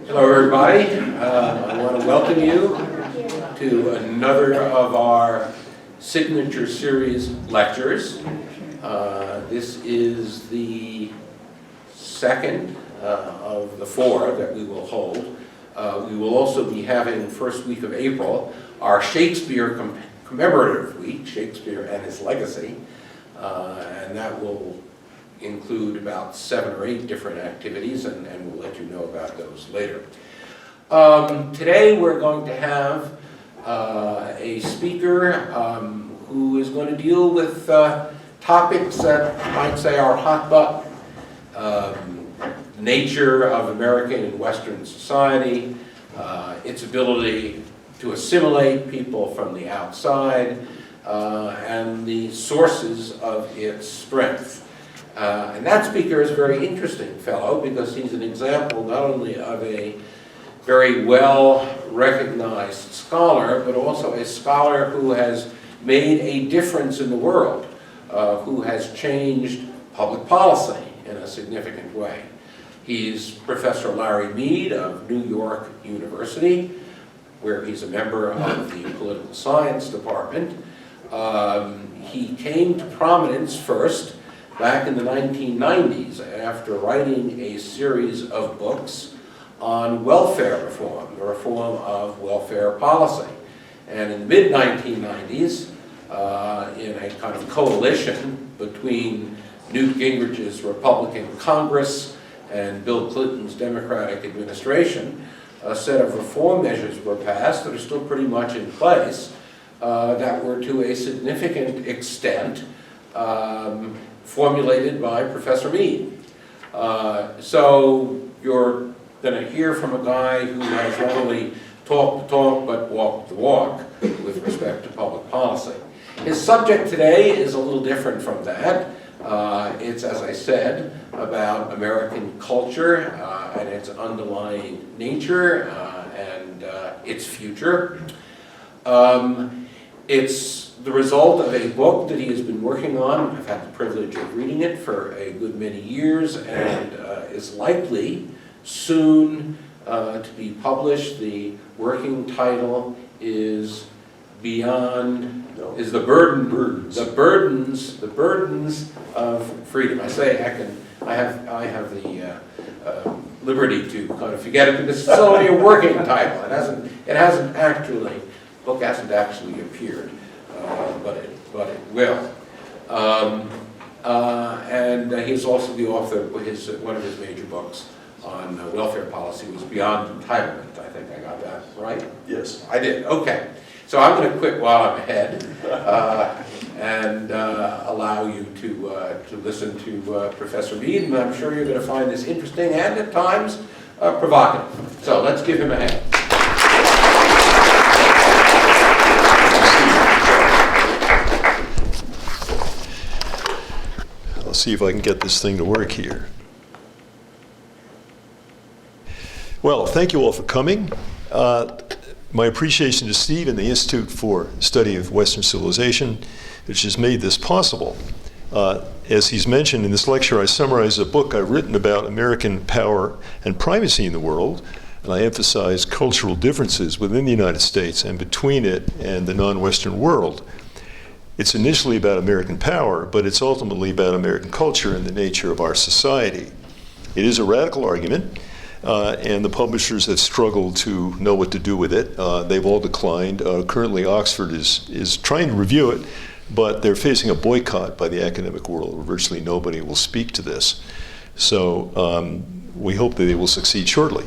Hello, everybody. I want to welcome you to another of our signature series lectures. This is the second of the four that we will hold. We will also be having first week of April our Shakespeare commemorative week, Shakespeare and his legacy, and that will include about 7 or 8 different activities, and we'll let you know about those later. Today we're going to have a speaker who is going to deal with topics that you might say are hot button. Nature of American and Western society, its ability to assimilate people from the outside, and the sources of its strength. And that speaker is a very interesting fellow because he's an example not only of a very well-recognized scholar, but also a scholar who has made a difference in the world, who has changed public policy in a significant way. He's Professor Larry Mead of New York University, where he's a member of the political science department. He came to prominence first back in the 1990s after writing a series of books on welfare reform, the reform of welfare policy. And in the mid-1990s, in a kind of coalition between Newt Gingrich's Republican Congress and Bill Clinton's Democratic administration, a set of reform measures were passed that are still pretty much in place, that were to a significant extent formulated by Professor Mead. So you're going to hear from a guy who has not only talked the talk but walked the walk with respect to public policy. His subject today is a little different from that. It's, as I said, about American culture and its underlying nature and its future. It's the result of a book that he has been working on. I've had the privilege of reading it for a good many years, and is likely soon to be published. The working title is the burdens of freedom. I have the liberty to kind of forget it because it's only a working title. The book hasn't actually appeared, but it will. And he's also the author of one of his major books on welfare policy was Beyond Entitlement. I think I got that right? Yes. I did, okay. So I'm going to quit while I'm ahead and allow you to listen to Professor Mead, and I'm sure you're going to find this interesting and at times provocative. So let's give him a hand. I'll see if I can get this thing to work here. Well, thank you all for coming. My appreciation to Steve and the Institute for Study of Western Civilization, which has made this possible. As he's mentioned in this lecture, I summarize a book I've written about American power and primacy in the world, and I emphasize cultural differences within the United States and between it and the non-Western world. It's initially about American power, but it's ultimately about American culture and the nature of our society. It is a radical argument, and the publishers have struggled to know what to do with it. They've all declined. Currently, Oxford is trying to review it, but they're facing a boycott by the academic world where virtually nobody will speak to this. So we hope that they will succeed shortly.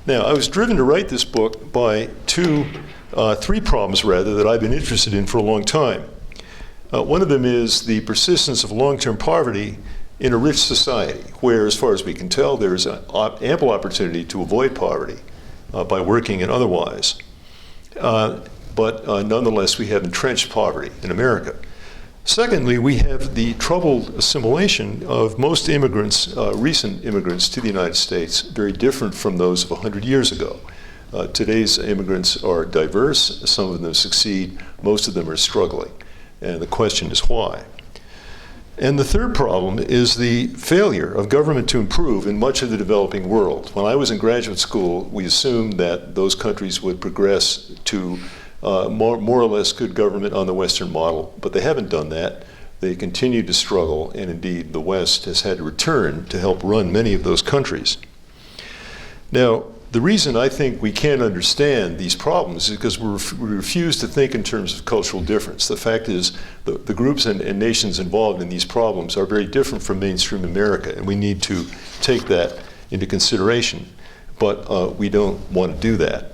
Now, I was driven to write this book by three problems, rather, that I've been interested in for a long time. One of them is the persistence of long-term poverty in a rich society, where, as far as we can tell, there is an ample opportunity to avoid poverty by working and otherwise. But nonetheless, we have entrenched poverty in America. Secondly, we have the troubled assimilation of most immigrants, recent immigrants to the United States, very different from those of 100 years ago. Today's immigrants are diverse. Some of them succeed. Most of them are struggling. And the question is why. And the third problem is the failure of government to improve in much of the developing world. When I was in graduate school, we assumed that those countries would progress to more or less good government on the Western model, but they haven't done that. They continue to struggle, and indeed the West has had to return to help run many of those countries. Now, the reason I think we can't understand these problems is because we refuse to think in terms of cultural difference. The fact is, the groups and nations involved in these problems are very different from mainstream America, and we need to take that into consideration. But we don't want to do that.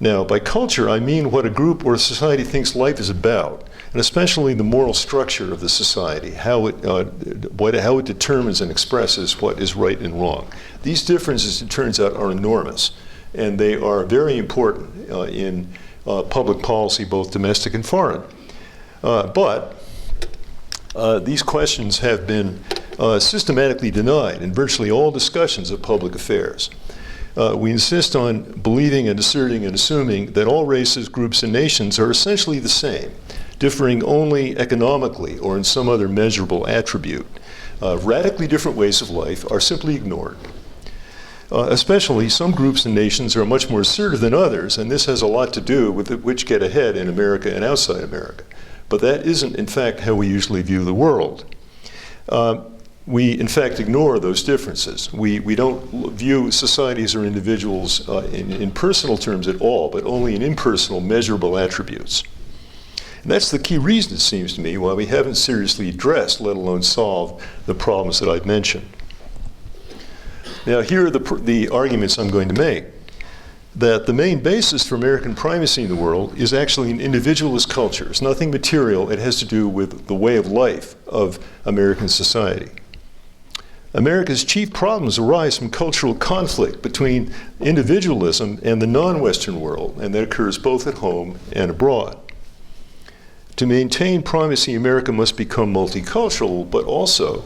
Now, by culture, I mean what a group or a society thinks life is about, and especially the moral structure of the society, how it determines and expresses what is right and wrong. These differences, it turns out, are enormous, and they are very important in public policy, both domestic and foreign. But these questions have been systematically denied in virtually all discussions of public affairs. We insist on believing and asserting and assuming that all races, groups, and nations are essentially the same, differing only economically or in some other measurable attribute. Radically different ways of life are simply ignored. Especially, some groups and nations are much more assertive than others, and this has a lot to do with which get ahead in America and outside America. But that isn't, in fact, how we usually view the world. We, in fact, ignore those differences. We don't view societies or individuals in personal terms at all, but only in impersonal, measurable attributes. And that's the key reason, it seems to me, why we haven't seriously addressed, let alone solved, the problems that I've mentioned. Now, here are the arguments I'm going to make. That the main basis for American primacy in the world is actually an individualist culture. It's nothing material. It has to do with the way of life of American society. America's chief problems arise from cultural conflict between individualism and the non-Western world, and that occurs both at home and abroad. To maintain primacy, America must become multicultural, but also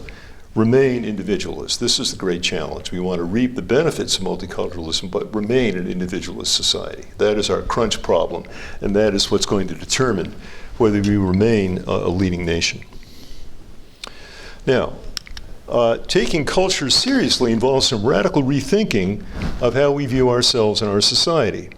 remain individualist. This is the great challenge. We want to reap the benefits of multiculturalism, but remain an individualist society. That is our crunch problem, and that is what's going to determine whether we remain a leading nation. Now, taking culture seriously involves some radical rethinking of how we view ourselves and our society.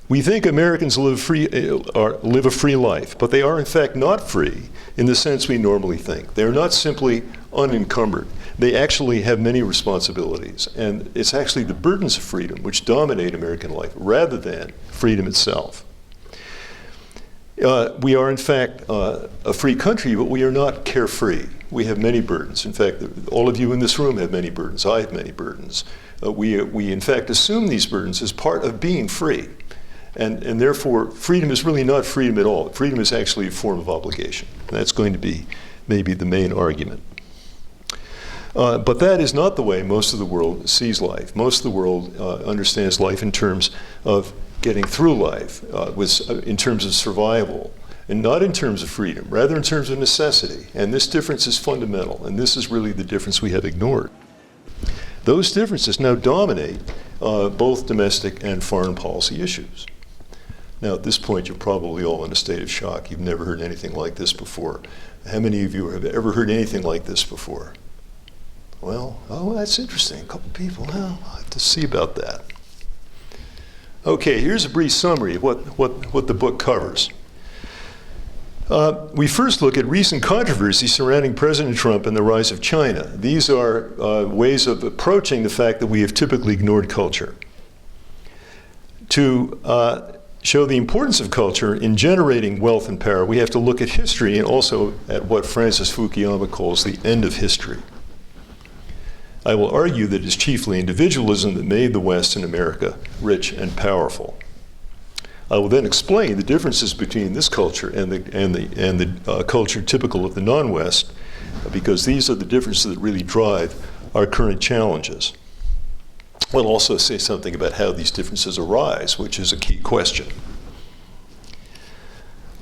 We think Americans live a free life, but they are in fact not free in the sense we normally think. They are not simply unencumbered. They actually have many responsibilities, and it's actually the burdens of freedom which dominate American life rather than freedom itself. We are in fact a free country, but we are not carefree. We have many burdens. In fact, all of you in this room have many burdens. I have many burdens. We in fact assume these burdens as part of being free. And therefore, freedom is really not freedom at all. Freedom is actually a form of obligation. And that's going to be maybe the main argument. But that is not the way most of the world sees life. Most of the world understands life in terms of getting through life, in terms of survival, and not in terms of freedom, rather in terms of necessity. And this difference is fundamental, and this is really the difference we have ignored. Those differences now dominate both domestic and foreign policy issues. Now, at this point, you're probably all in a state of shock. You've never heard anything like this before. How many of you have ever heard anything like this before? Well, oh, that's interesting. A couple people. Well, I'll have to see about that. Okay, here's a brief summary of what the book covers. We first look at recent controversies surrounding President Trump and the rise of China. These are ways of approaching the fact that we have typically ignored culture. To show the importance of culture in generating wealth and power, we have to look at history and also at what Francis Fukuyama calls the end of history. I will argue that it is chiefly individualism that made the West and America rich and powerful. I will then explain the differences between this culture and the culture typical of the non-West, because these are the differences that really drive our current challenges. We'll also say something about how these differences arise, which is a key question.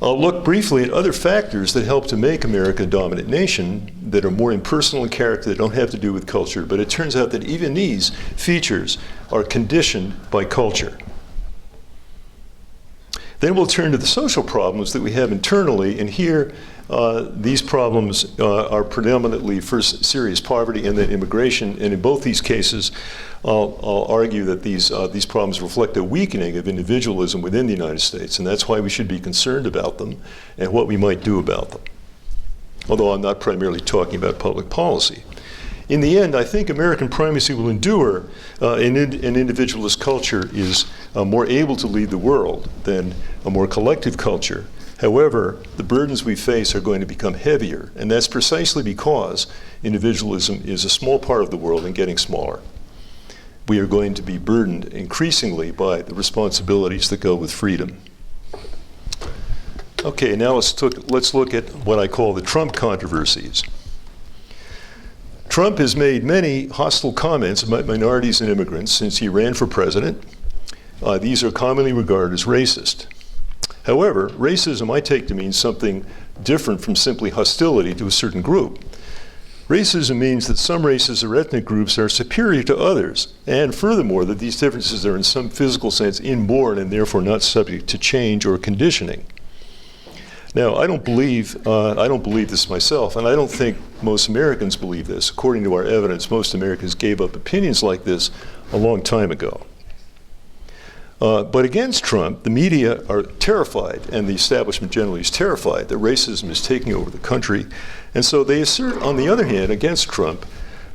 I'll look briefly at other factors that help to make America a dominant nation that are more impersonal in character, that don't have to do with culture, but it turns out that even these features are conditioned by culture. Then we'll turn to the social problems that we have internally, and here these problems are predominantly first serious poverty and then immigration. And in both these cases, I'll argue that these problems reflect a weakening of individualism within the United States, and that's why we should be concerned about them and what we might do about them. Although I'm not primarily talking about public policy. In the end, I think American primacy will endure. An individualist culture is more able to lead the world than a more collective culture. However, the burdens we face are going to become heavier, and that's precisely because individualism is a small part of the world and getting smaller. We are going to be burdened increasingly by the responsibilities that go with freedom. Okay, now let's look at what I call the Trump controversies. Trump has made many hostile comments about minorities and immigrants since he ran for president. These are commonly regarded as racist. However, racism I take to mean something different from simply hostility to a certain group. Racism means that some races or ethnic groups are superior to others, and furthermore, that these differences are in some physical sense inborn and therefore not subject to change or conditioning. Now, I don't believe this myself, and I don't think most Americans believe this. According to our evidence, most Americans gave up opinions like this a long time ago. But against Trump, the media are terrified, and the establishment generally is terrified that racism is taking over the country. And so they assert, on the other hand, against Trump,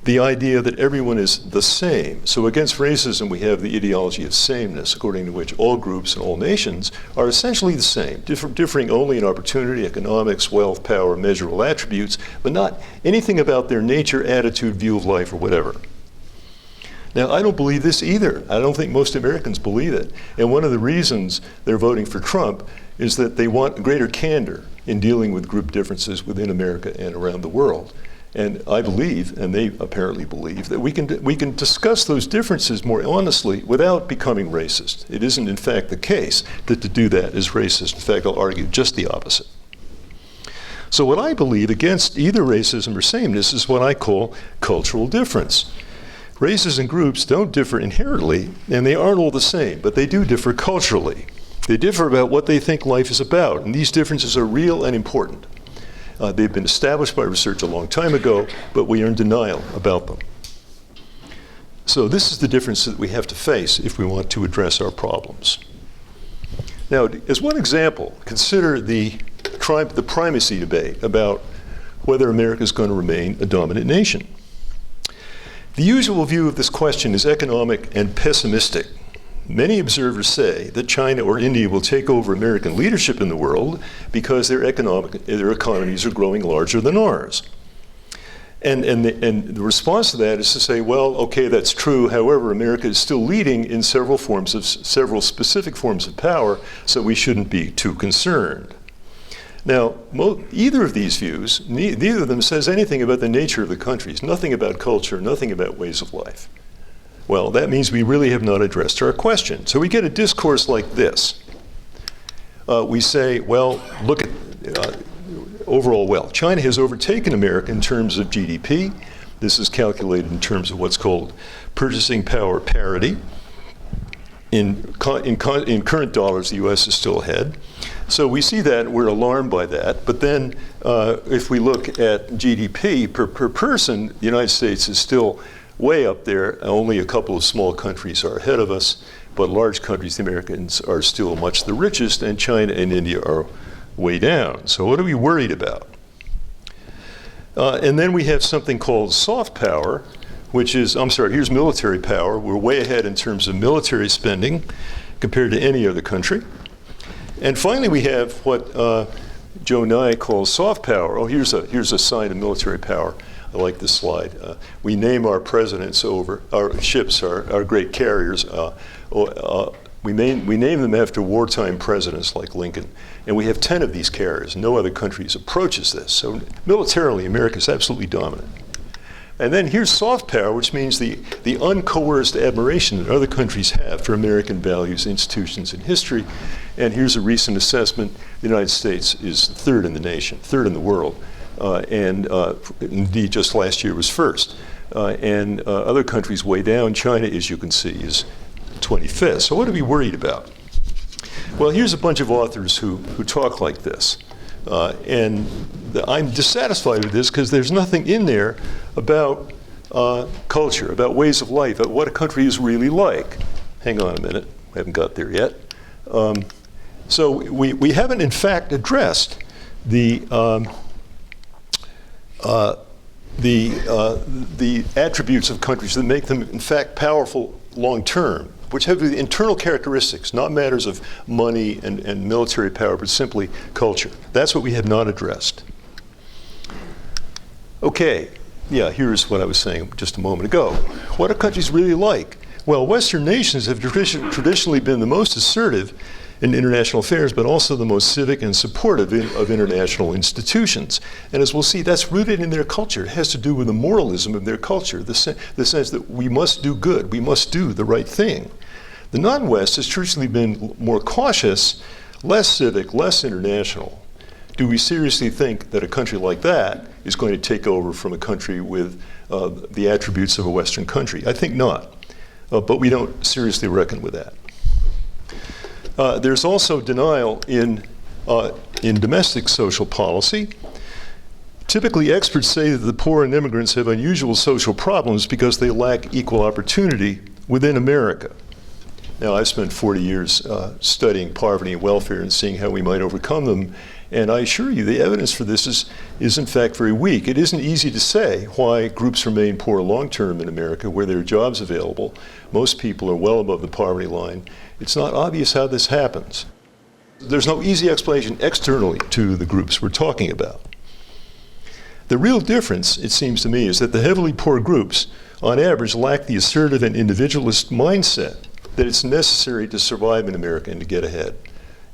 the idea that everyone is the same. So against racism, we have the ideology of sameness, according to which all groups and all nations are essentially the same, differing only in opportunity, economics, wealth, power, measurable attributes, but not anything about their nature, attitude, view of life, or whatever. Now, I don't believe this either. I don't think most Americans believe it. And one of the reasons they're voting for Trump is that they want greater candor in dealing with group differences within America and around the world. And I believe, and they apparently believe, that we can discuss those differences more honestly without becoming racist. It isn't, in fact, the case that to do that is racist. In fact, I'll argue just the opposite. So what I believe against either racism or sameness is what I call cultural difference. Races and groups don't differ inherently, and they aren't all the same, but they do differ culturally. They differ about what they think life is about, and these differences are real and important. They've been established by research a long time ago, but we are in denial about them. So this is the difference that we have to face if we want to address our problems. Now, as one example, consider the primacy debate about whether America is going to remain a dominant nation. The usual view of this question is economic and pessimistic. Many observers say that China or India will take over American leadership in the world because their economies are growing larger than ours. And the response to that is to say, well, okay, that's true. However, America is still leading in several specific forms of power, so we shouldn't be too concerned. Now, either of these views, neither of them says anything about the nature of the countries, nothing about culture, nothing about ways of life. Well, that means we really have not addressed our question. So we get a discourse like this. We say, well, look at overall wealth. China has overtaken America in terms of GDP. This is calculated in terms of what's called purchasing power parity. In current dollars, the U.S. is still ahead. So we see that, we're alarmed by that. But then if we look at GDP per person, the United States is still way up there. Only a couple of small countries are ahead of us, but large countries, the Americans, are still much the richest, and China and India are way down. So what are we worried about? And then we have something called soft power, which is, here's military power. We're way ahead in terms of military spending compared to any other country. And finally, we have what Joe Nye calls soft power. Oh, here's a sign of military power. I like this slide. We name our presidents over our ships, our great carriers. We name them after wartime presidents like Lincoln. And we have 10 of these carriers. No other countries approaches this. So militarily, America is absolutely dominant. And then here's soft power, which means the uncoerced admiration that other countries have for American values, institutions, and history. And here's a recent assessment. The United States is third in the nation, third in the world. And indeed, just last year was first. And other countries way down. China, as you can see, is 25th. So what are we worried about? Well, here's a bunch of authors who talk like this. I'm dissatisfied with this because there's nothing in there about culture, about ways of life, about what a country is really like. Hang on a minute, we haven't got there yet. So we haven't in fact addressed the attributes of countries that make them in fact powerful long term, which have the internal characteristics, not matters of money and military power, but simply culture. That's what we have not addressed. Okay, yeah, here's what I was saying just a moment ago. What are countries really like? Well, Western nations have traditionally been the most assertive in international affairs, but also the most civic and supportive of international institutions. And as we'll see, that's rooted in their culture. It has to do with the moralism of their culture, the sense that we must do good, we must do the right thing. The non-West has traditionally been more cautious, less civic, less international. Do we seriously think that a country like that is going to take over from a country with the attributes of a Western country? I think not. But we don't seriously reckon with that. There's also denial in domestic social policy. Typically, experts say that the poor and immigrants have unusual social problems because they lack equal opportunity within America. Now, I've spent 40 years studying poverty and welfare and seeing how we might overcome them. And I assure you, the evidence for this is in fact very weak. It isn't easy to say why groups remain poor long-term in America where there are jobs available. Most people are well above the poverty line. It's not obvious how this happens. There's no easy explanation externally to the groups we're talking about. The real difference, it seems to me, is that the heavily poor groups, on average, lack the assertive and individualist mindset that it's necessary to survive in America and to get ahead.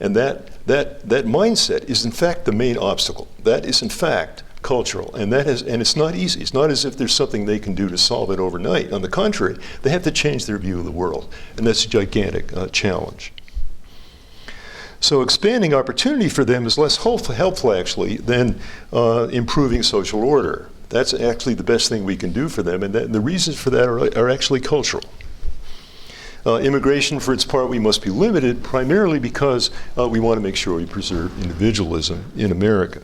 And that mindset is in fact the main obstacle. That is in fact cultural, and it's not easy. It's not as if there's something they can do to solve it overnight. On the contrary, they have to change their view of the world, and that's a gigantic challenge. So expanding opportunity for them is less helpful actually than improving social order. That's actually the best thing we can do for them, and the reasons for that are actually cultural. Immigration, for its part, we must be limited primarily because we want to make sure we preserve individualism in America.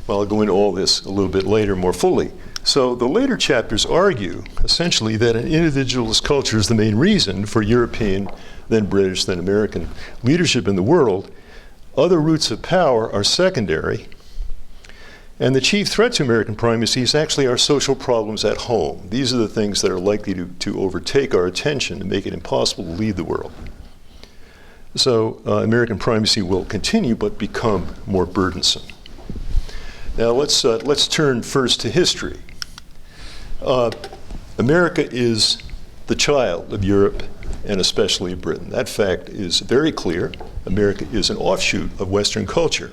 Well, I'll go into all this a little bit later more fully. So the later chapters argue, essentially, that an individualist culture is the main reason for European, then British, then American leadership in the world. Other routes of power are secondary. And the chief threat to American primacy is actually our social problems at home. These are the things that are likely to overtake our attention and make it impossible to lead the world. So American primacy will continue but become more burdensome. Now let's turn first to history. America is the child of Europe and especially of Britain. That fact is very clear. America is an offshoot of Western culture.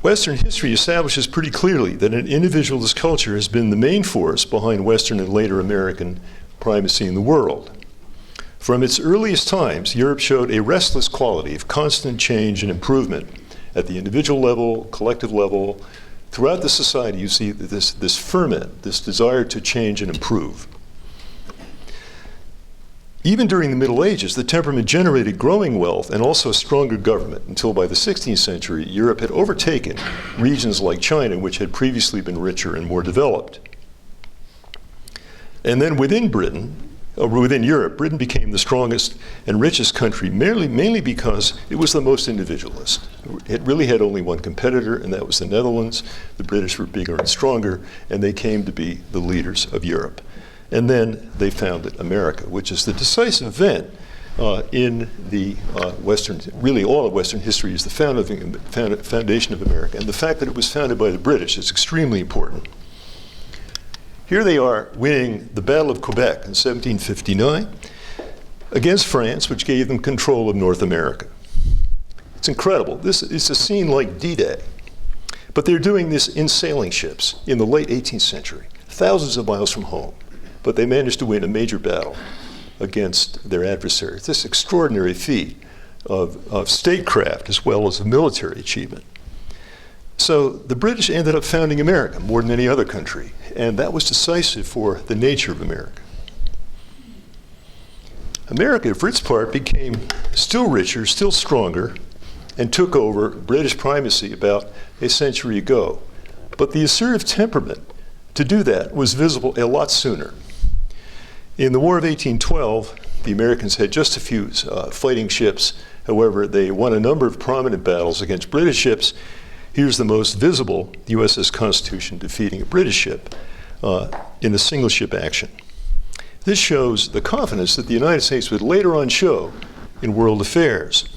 Western history establishes pretty clearly that an individualist culture has been the main force behind Western and later American primacy in the world. From its earliest times, Europe showed a restless quality of constant change and improvement at the individual level, collective level. Throughout the society, you see this ferment, this desire to change and improve. Even during the Middle Ages, the temperament generated growing wealth and also a stronger government until by the 16th century, Europe had overtaken regions like China, which had previously been richer and more developed. And then within Europe, Britain became the strongest and richest country mainly because it was the most individualist. It really had only one competitor, and that was the Netherlands. The British were bigger and stronger, and they came to be the leaders of Europe. And then they founded America, which is the decisive event in the Western, really all of Western history is the foundation of America. And the fact that it was founded by the British is extremely important. Here they are winning the Battle of Quebec in 1759 against France, which gave them control of North America. It's incredible. This is a scene like D-Day. But they're doing this in sailing ships in the late 18th century, thousands of miles from home. But they managed to win a major battle against their adversaries. This extraordinary feat of statecraft as well as a military achievement. So the British ended up founding America more than any other country, and that was decisive for the nature of America. America, for its part, became still richer, still stronger, and took over British primacy about a century ago. But the assertive temperament to do that was visible a lot sooner. In the War of 1812, the Americans had just a few fighting ships. However, they won a number of prominent battles against British ships. Here's the most visible, the USS Constitution defeating a British ship in a single ship action. This shows the confidence that the United States would later on show in world affairs.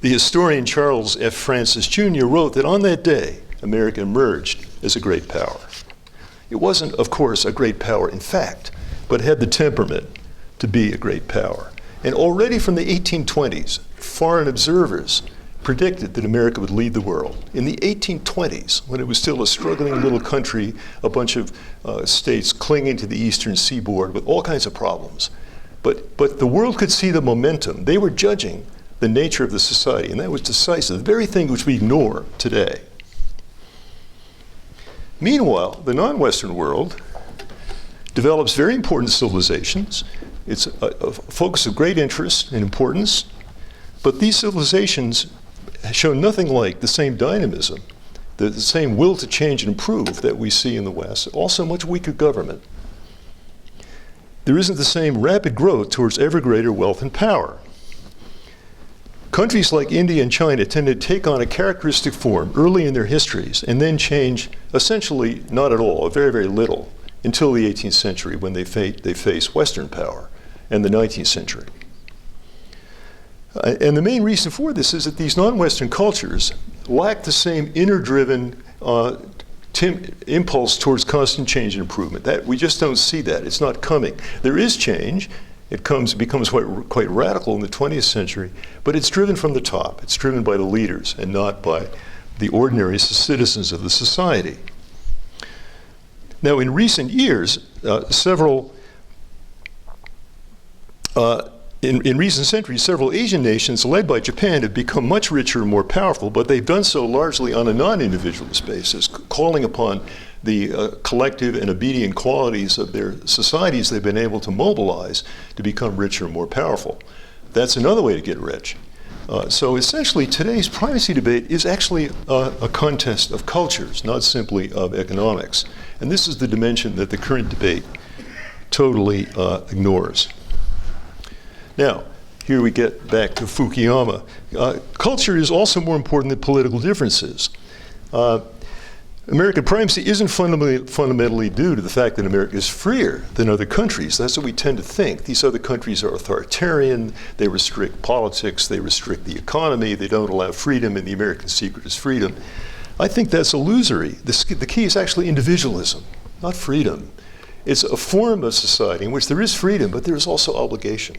The historian Charles F. Francis Jr. wrote that on that day, America emerged as a great power. It wasn't, of course, a great power in fact, but had the temperament to be a great power. And already from the 1820s, foreign observers predicted that America would lead the world. In the 1820s, when it was still a struggling little country, a bunch of states clinging to the eastern seaboard with all kinds of problems. But the world could see the momentum. They were judging the nature of the society, and that was decisive, the very thing which we ignore today. Meanwhile, the non-Western world develops very important civilizations. It's a focus of great interest and importance, but these civilizations show nothing like the same dynamism, the same will to change and improve that we see in the West, also much weaker government. There isn't the same rapid growth towards ever greater wealth and power. Countries like India and China tend to take on a characteristic form early in their histories and then change essentially not at all, or very, very little, until the 18th century when they face Western power, and the 19th century. And the main reason for this is that these non-Western cultures lack the same inner-driven impulse towards constant change and improvement. That we just don't see that. It's not coming. There is change. It becomes quite radical in the 20th century, but it's driven from the top. It's driven by the leaders and not by the ordinary citizens of the society. Now, in recent years, in recent centuries, several Asian nations, led by Japan, have become much richer and more powerful, but they've done so largely on a non-individualist basis, calling upon the collective and obedient qualities of their societies they've been able to mobilize to become richer and more powerful. That's another way to get rich. So essentially, today's primacy debate is actually a contest of cultures, not simply of economics. And this is the dimension that the current debate totally ignores. Now, here we get back to Fukuyama. Culture is also more important than political differences. American primacy isn't fundamentally due to the fact that America is freer than other countries. That's what we tend to think. These other countries are authoritarian, they restrict politics, they restrict the economy, they don't allow freedom, and the American secret is freedom. I think that's illusory. The key is actually individualism, not freedom. It's a form of society in which there is freedom, but there is also obligation.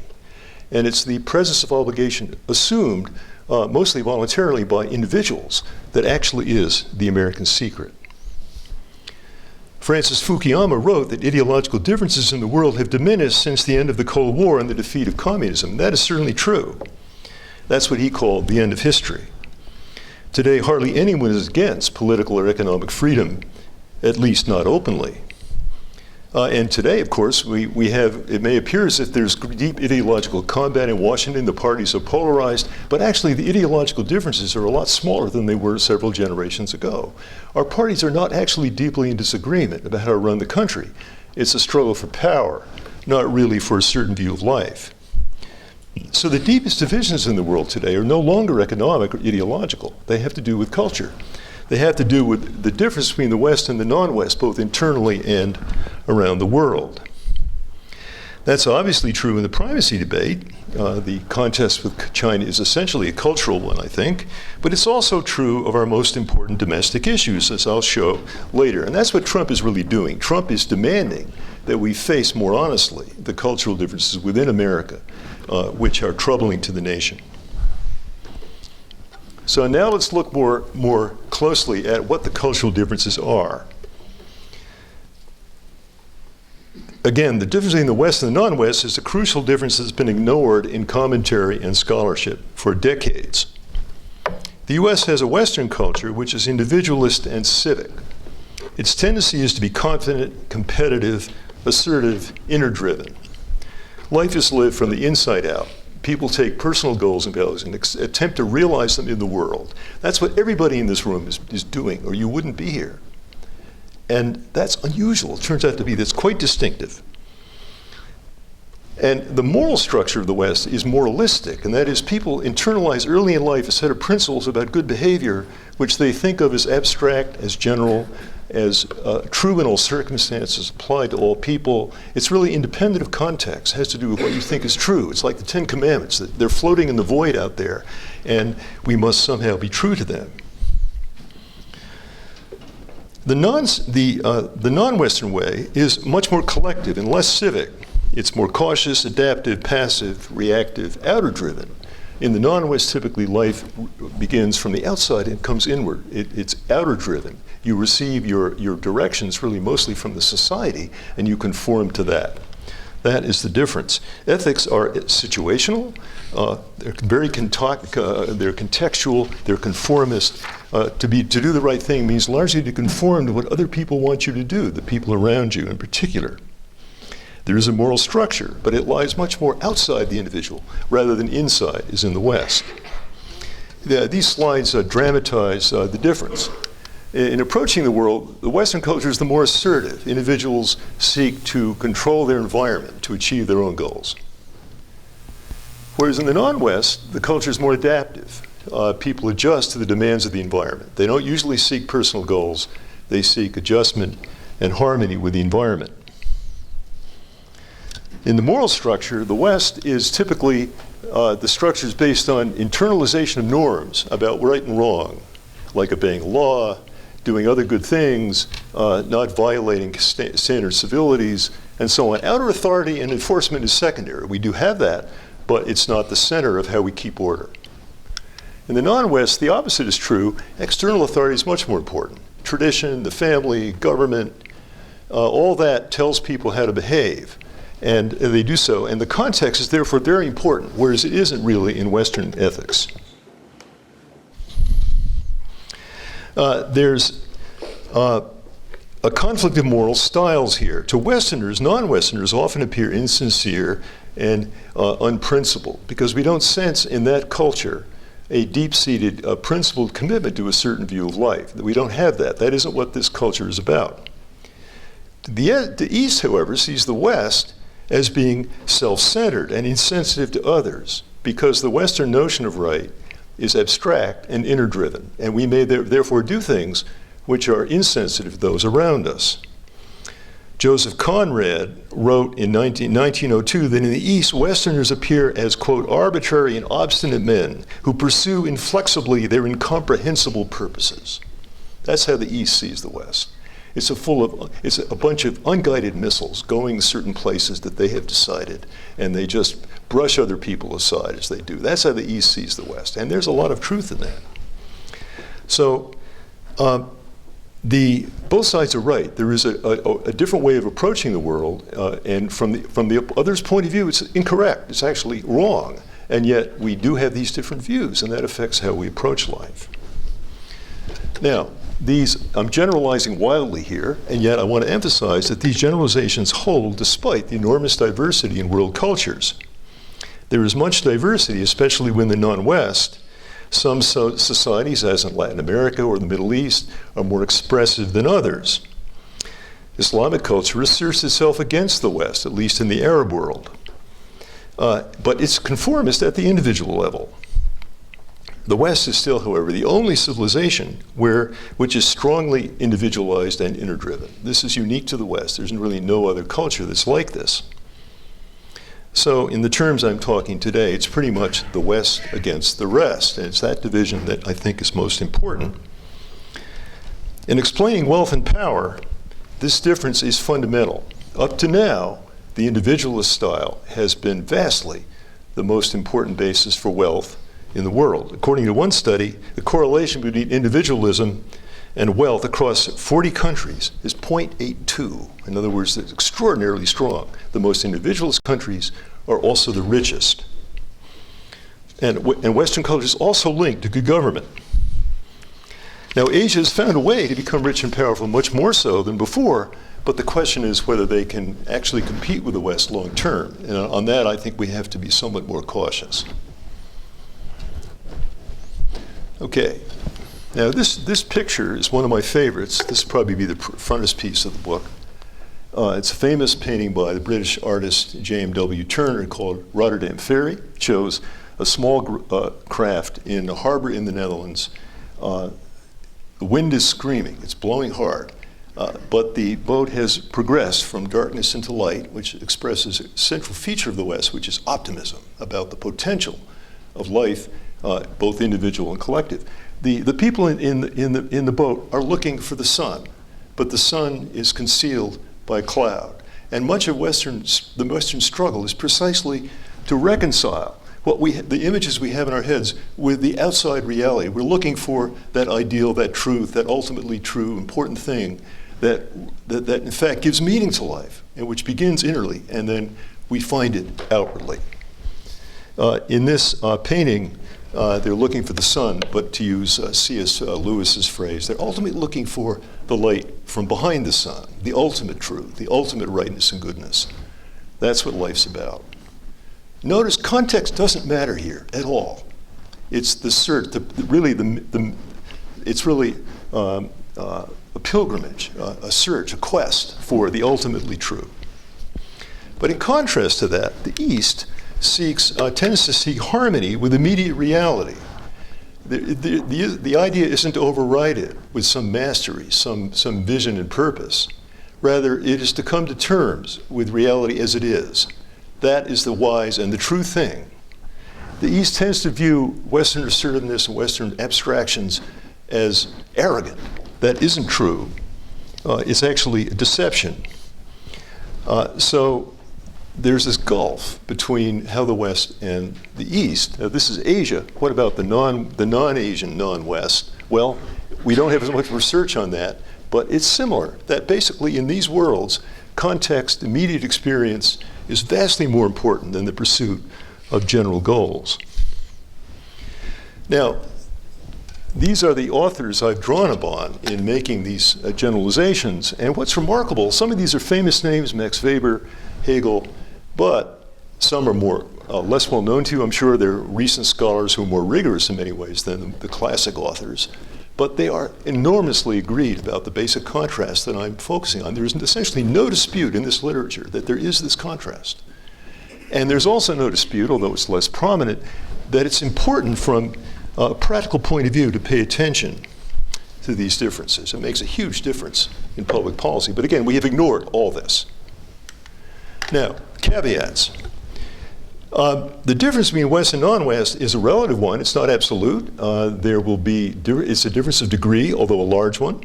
And it's the presence of obligation assumed mostly voluntarily by individuals that actually is the American secret. Francis Fukuyama wrote that ideological differences in the world have diminished since the end of the Cold War and the defeat of communism. That is certainly true. That's what he called the end of history. Today, hardly anyone is against political or economic freedom, at least not openly. And today, of course, we have, it may appear as if there's deep ideological combat in Washington, the parties are polarized, but actually the ideological differences are a lot smaller than they were several generations ago. Our parties are not actually deeply in disagreement about how to run the country. It's a struggle for power, not really for a certain view of life. So the deepest divisions in the world today are no longer economic or ideological. They have to do with culture. They have to do with the difference between the West and the non-West, both internally and around the world. That's obviously true in the primacy debate. The contest with China is essentially a cultural one, I think, but it's also true of our most important domestic issues, as I'll show later. And that's what Trump is really doing. Trump is demanding that we face more honestly the cultural differences within America, which are troubling to the nation. So now let's look more closely at what the cultural differences are. Again, the difference between the West and the non-West is a crucial difference that's been ignored in commentary and scholarship for decades. The US has a Western culture which is individualist and civic. Its tendency is to be confident, competitive, assertive, inner-driven. Life is lived from the inside out, People take personal goals and values and attempt to realize them in the world. That's what everybody in this room is doing, or you wouldn't be here. And that's unusual. It turns out to be that's quite distinctive. And the moral structure of the West is moralistic, and that is people internalize early in life a set of principles about good behavior which they think of as abstract, as general, as true in all circumstances, applied to all people. It's really independent of context. It has to do with what you think is true. It's like the Ten Commandments. They're floating in the void out there, and we must somehow be true to them. The non-Western way is much more collective and less civic. It's more cautious, adaptive, passive, reactive, outer-driven. In the non-West, typically life begins from the outside and comes inward. It's outer-driven. You receive your directions really mostly from the society, and you conform to that. That is the difference. Ethics are situational. They're very they're contextual. They're conformist. To do the right thing means largely to conform to what other people want you to do, the people around you in particular. There is a moral structure, but it lies much more outside the individual rather than inside, as in the West. These slides dramatize the difference. In approaching the world, the Western culture is the more assertive. Individuals seek to control their environment to achieve their own goals. Whereas in the non-West, the culture is more adaptive. People adjust to the demands of the environment. They don't usually seek personal goals. They seek adjustment and harmony with the environment. In the moral structure, the West is typically, the structure is based on internalization of norms about right and wrong, like obeying law, doing other good things, not violating standard civilities, and so on. Outer authority and enforcement is secondary. We do have that, but it's not the center of how we keep order. In the non-West, the opposite is true. External authority is much more important. Tradition, the family, government, all that tells people how to behave. And they do so. And the context is therefore very important, whereas it isn't really in Western ethics. There's a conflict of moral styles here. To Westerners, non-Westerners often appear insincere and unprincipled because we don't sense in that culture a deep-seated, principled commitment to a certain view of life. We don't have that. That isn't what this culture is about. The East, however, sees the West as being self-centered and insensitive to others because the Western notion of right is abstract and inner-driven, and we may therefore do things which are insensitive to those around us. Joseph Conrad wrote in 1902 that in the East, Westerners appear as, quote, arbitrary and obstinate men who pursue inflexibly their incomprehensible purposes. That's how the East sees the West. It's a bunch of unguided missiles going certain places that they have decided, and they just brush other people aside as they do. That's how the East sees the West, and there's a lot of truth in that. So both sides are right. There is a different way of approaching the world, and from the other's point of view, it's incorrect. It's actually wrong, and yet we do have these different views, and that affects how we approach life. Now, I'm generalizing wildly here, and yet I want to emphasize that these generalizations hold despite the enormous diversity in world cultures. There is much diversity, especially within the non-West. Some societies, as in Latin America or the Middle East, are more expressive than others. Islamic culture asserts itself against the West, at least in the Arab world. But it's conformist at the individual level. The West is still, however, the only civilization which is strongly individualized and inner-driven. This is unique to the West. There's really no other culture that's like this. So in the terms I'm talking today, it's pretty much the West against the rest, and it's that division that I think is most important. In explaining wealth and power, this difference is fundamental. Up to now, the individualist style has been vastly the most important basis for wealth in the world. According to one study, the correlation between individualism and wealth across 40 countries is 0.82. In other words, it's extraordinarily strong. The most individualist countries are also the richest. And Western culture is also linked to good government. Now, Asia has found a way to become rich and powerful, much more so than before, but the question is whether they can actually compete with the West long term. And on that, I think we have to be somewhat more cautious. Okay. Now, this picture is one of my favorites. This will probably be the frontispiece of the book. It's a famous painting by the British artist J.M.W. Turner called Rotterdam Ferry. It shows a small craft in a harbor in the Netherlands. The wind is screaming. It's blowing hard. But the boat has progressed from darkness into light, which expresses a central feature of the West, which is optimism about the potential of life, both individual and collective. The people in the boat are looking for the sun, but the sun is concealed by a cloud. And much of the Western struggle is precisely to reconcile the images we have in our heads with the outside reality. We're looking for that ideal, that truth, that ultimately true, important thing that in fact gives meaning to life, and which begins innerly, and then we find it outwardly. In this painting, they're looking for the sun, but to use C.S. Lewis's phrase, they're ultimately looking for the light from behind the sun, the ultimate truth, the ultimate rightness and goodness. That's what life's about. Notice context doesn't matter here at all. It's the search, it's really a pilgrimage, a search, a quest for the ultimately true. But in contrast to that, the East tends to seek harmony with immediate reality. The idea isn't to override it with some mastery, some vision and purpose. Rather, it is to come to terms with reality as it is. That is the wise and the true thing. The East tends to view Western assertiveness and Western abstractions as arrogant. That isn't true. It's actually a deception. So there's this gulf between how the West and the East. Now, this is Asia. What about the non-Asian, non-West? Well, we don't have as much research on that, but it's similar. That basically in these worlds, context, immediate experience is vastly more important than the pursuit of general goals. Now, these are the authors I've drawn upon in making these generalizations. And what's remarkable, some of these are famous names, Max Weber, Hegel, but some are less well known to you. I'm sure they're recent scholars who are more rigorous in many ways than the classic authors. But they are enormously agreed about the basic contrast that I'm focusing on. There's essentially no dispute in this literature that there is this contrast. And there's also no dispute, although it's less prominent, that it's important from a practical point of view to pay attention to these differences. It makes a huge difference in public policy. But again, we have ignored all this. Now, caveats. The difference between West and non-West is a relative one. It's not absolute. It's a difference of degree, although a large one.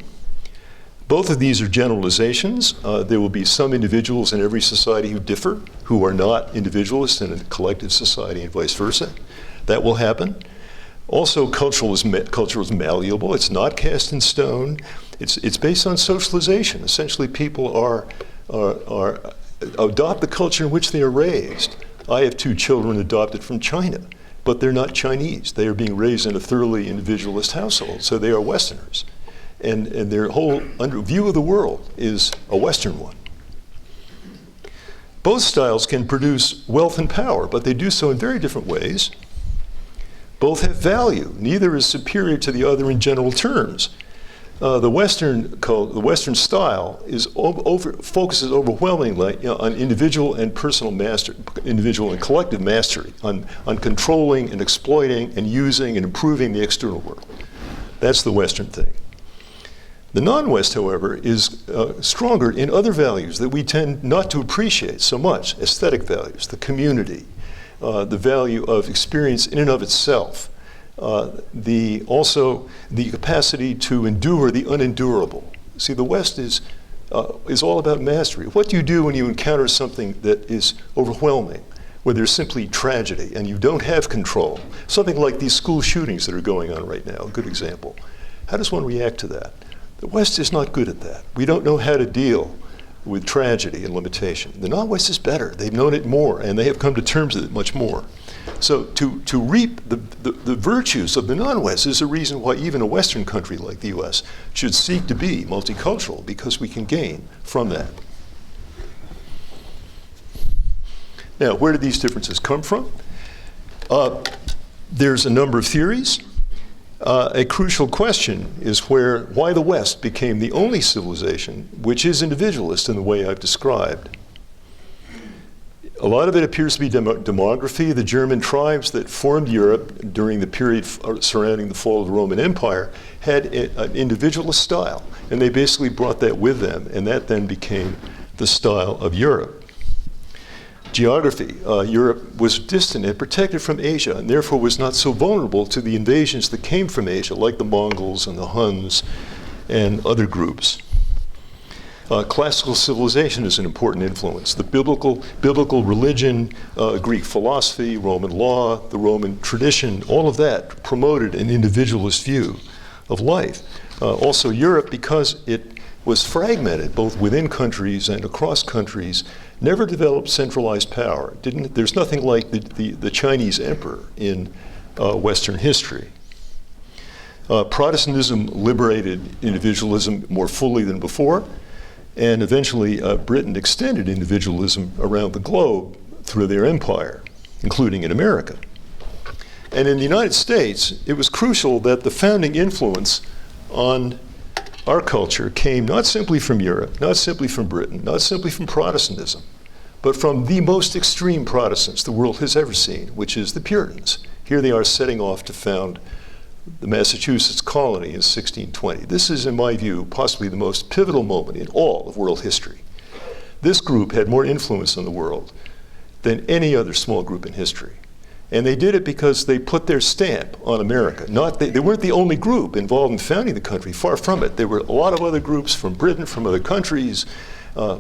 Both of these are generalizations. There will be some individuals in every society who differ, who are not individualists in a collective society and vice versa. That will happen. Also, culture is malleable. It's not cast in stone. It's based on socialization. Essentially, people adopt the culture in which they are raised. I have 2 children adopted from China, but they're not Chinese. They are being raised in a thoroughly individualist household, so they are Westerners. And their whole view of the world is a Western one. Both styles can produce wealth and power, but they do so in very different ways. Both have value. Neither is superior to the other in general terms. The Western style focuses overwhelmingly on individual and individual and collective mastery, on controlling and exploiting and using and improving the external world. That's the Western thing. The non-West, however, is stronger in other values that we tend not to appreciate so much: aesthetic values, the community, the value of experience in and of itself. Also the capacity to endure the unendurable. See, the West is all about mastery. What do you do when you encounter something that is overwhelming, where there's simply tragedy and you don't have control? Something like these school shootings that are going on right now, a good example. How does one react to that? The West is not good at that. We don't know how to deal with tragedy and limitation. The non-West is better. They've known it more, and they have come to terms with it much more. So to reap the virtues of the non-West is a reason why even a Western country like the US should seek to be multicultural, because we can gain from that. Now, where do these differences come from? There's a number of theories. A crucial question is why the West became the only civilization which is individualist in the way I've described. A lot of it appears to be demography. The German tribes that formed Europe during the period surrounding the fall of the Roman Empire had an individualist style, and they basically brought that with them, and that then became the style of Europe. Geography. Europe was distant and protected from Asia, and therefore was not so vulnerable to the invasions that came from Asia, like the Mongols and the Huns and other groups. Classical civilization is an important influence. The biblical religion, Greek philosophy, Roman law, the Roman tradition, all of that promoted an individualist view of life. Also Europe, because it was fragmented both within countries and across countries, never developed centralized power. There's nothing like the Chinese emperor in Western history. Protestantism liberated individualism more fully than before, and eventually Britain extended individualism around the globe through their empire, including in America. And in the United States, it was crucial that the founding influence on our culture came not simply from Europe, not simply from Britain, not simply from Protestantism, but from the most extreme Protestants the world has ever seen, which is the Puritans. Here they are setting off to found the Massachusetts colony in 1620. This is, in my view, possibly the most pivotal moment in all of world history. This group had more influence on the world than any other small group in history. And they did it because they put their stamp on America. They weren't the only group involved in founding the country, far from it. There were a lot of other groups from Britain, from other countries,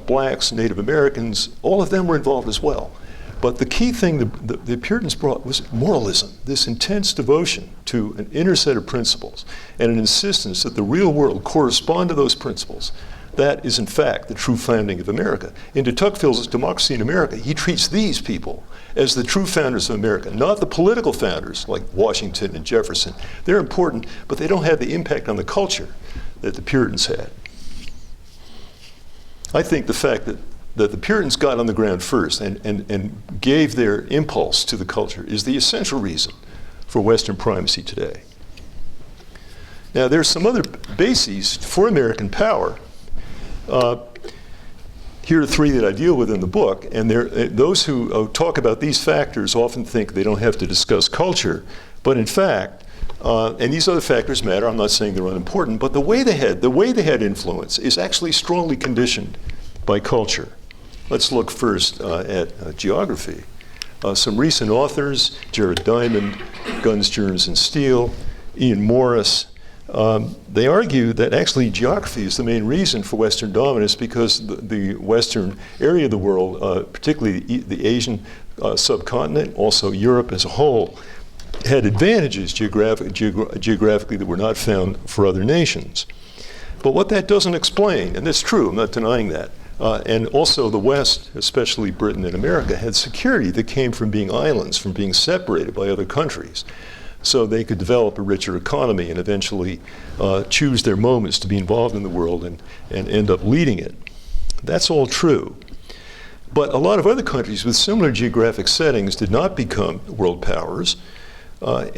blacks, Native Americans, all of them were involved as well. But the key thing the Puritans brought was moralism, this intense devotion to an inner set of principles and an insistence that the real world correspond to those principles. That is, in fact, the true founding of America. In de Tocqueville's Democracy in America, he treats these people as the true founders of America, not the political founders like Washington and Jefferson. They're important, but they don't have the impact on the culture that the Puritans had. I think the fact that the Puritans got on the ground first and gave their impulse to the culture is the essential reason for Western primacy today. Now, there's some other bases for American power. Here are three that I deal with in the book, and those who talk about these factors often think they don't have to discuss culture, but in fact, and these other factors matter. I'm not saying they're unimportant, but the way they had influence is actually strongly conditioned by culture. Let's look first at geography. Some recent authors, Jared Diamond, Guns, Germs, and Steel, Ian Morris, they argue that actually geography is the main reason for Western dominance, because the Western area of the world, particularly the Asian subcontinent, also Europe as a whole, had advantages geographically that were not found for other nations. But what that doesn't explain, and that's true, I'm not denying that, and also the West, especially Britain and America, had security that came from being islands, from being separated by other countries. So they could develop a richer economy and eventually choose their moments to be involved in the world and end up leading it. That's all true. But a lot of other countries with similar geographic settings did not become world powers. Another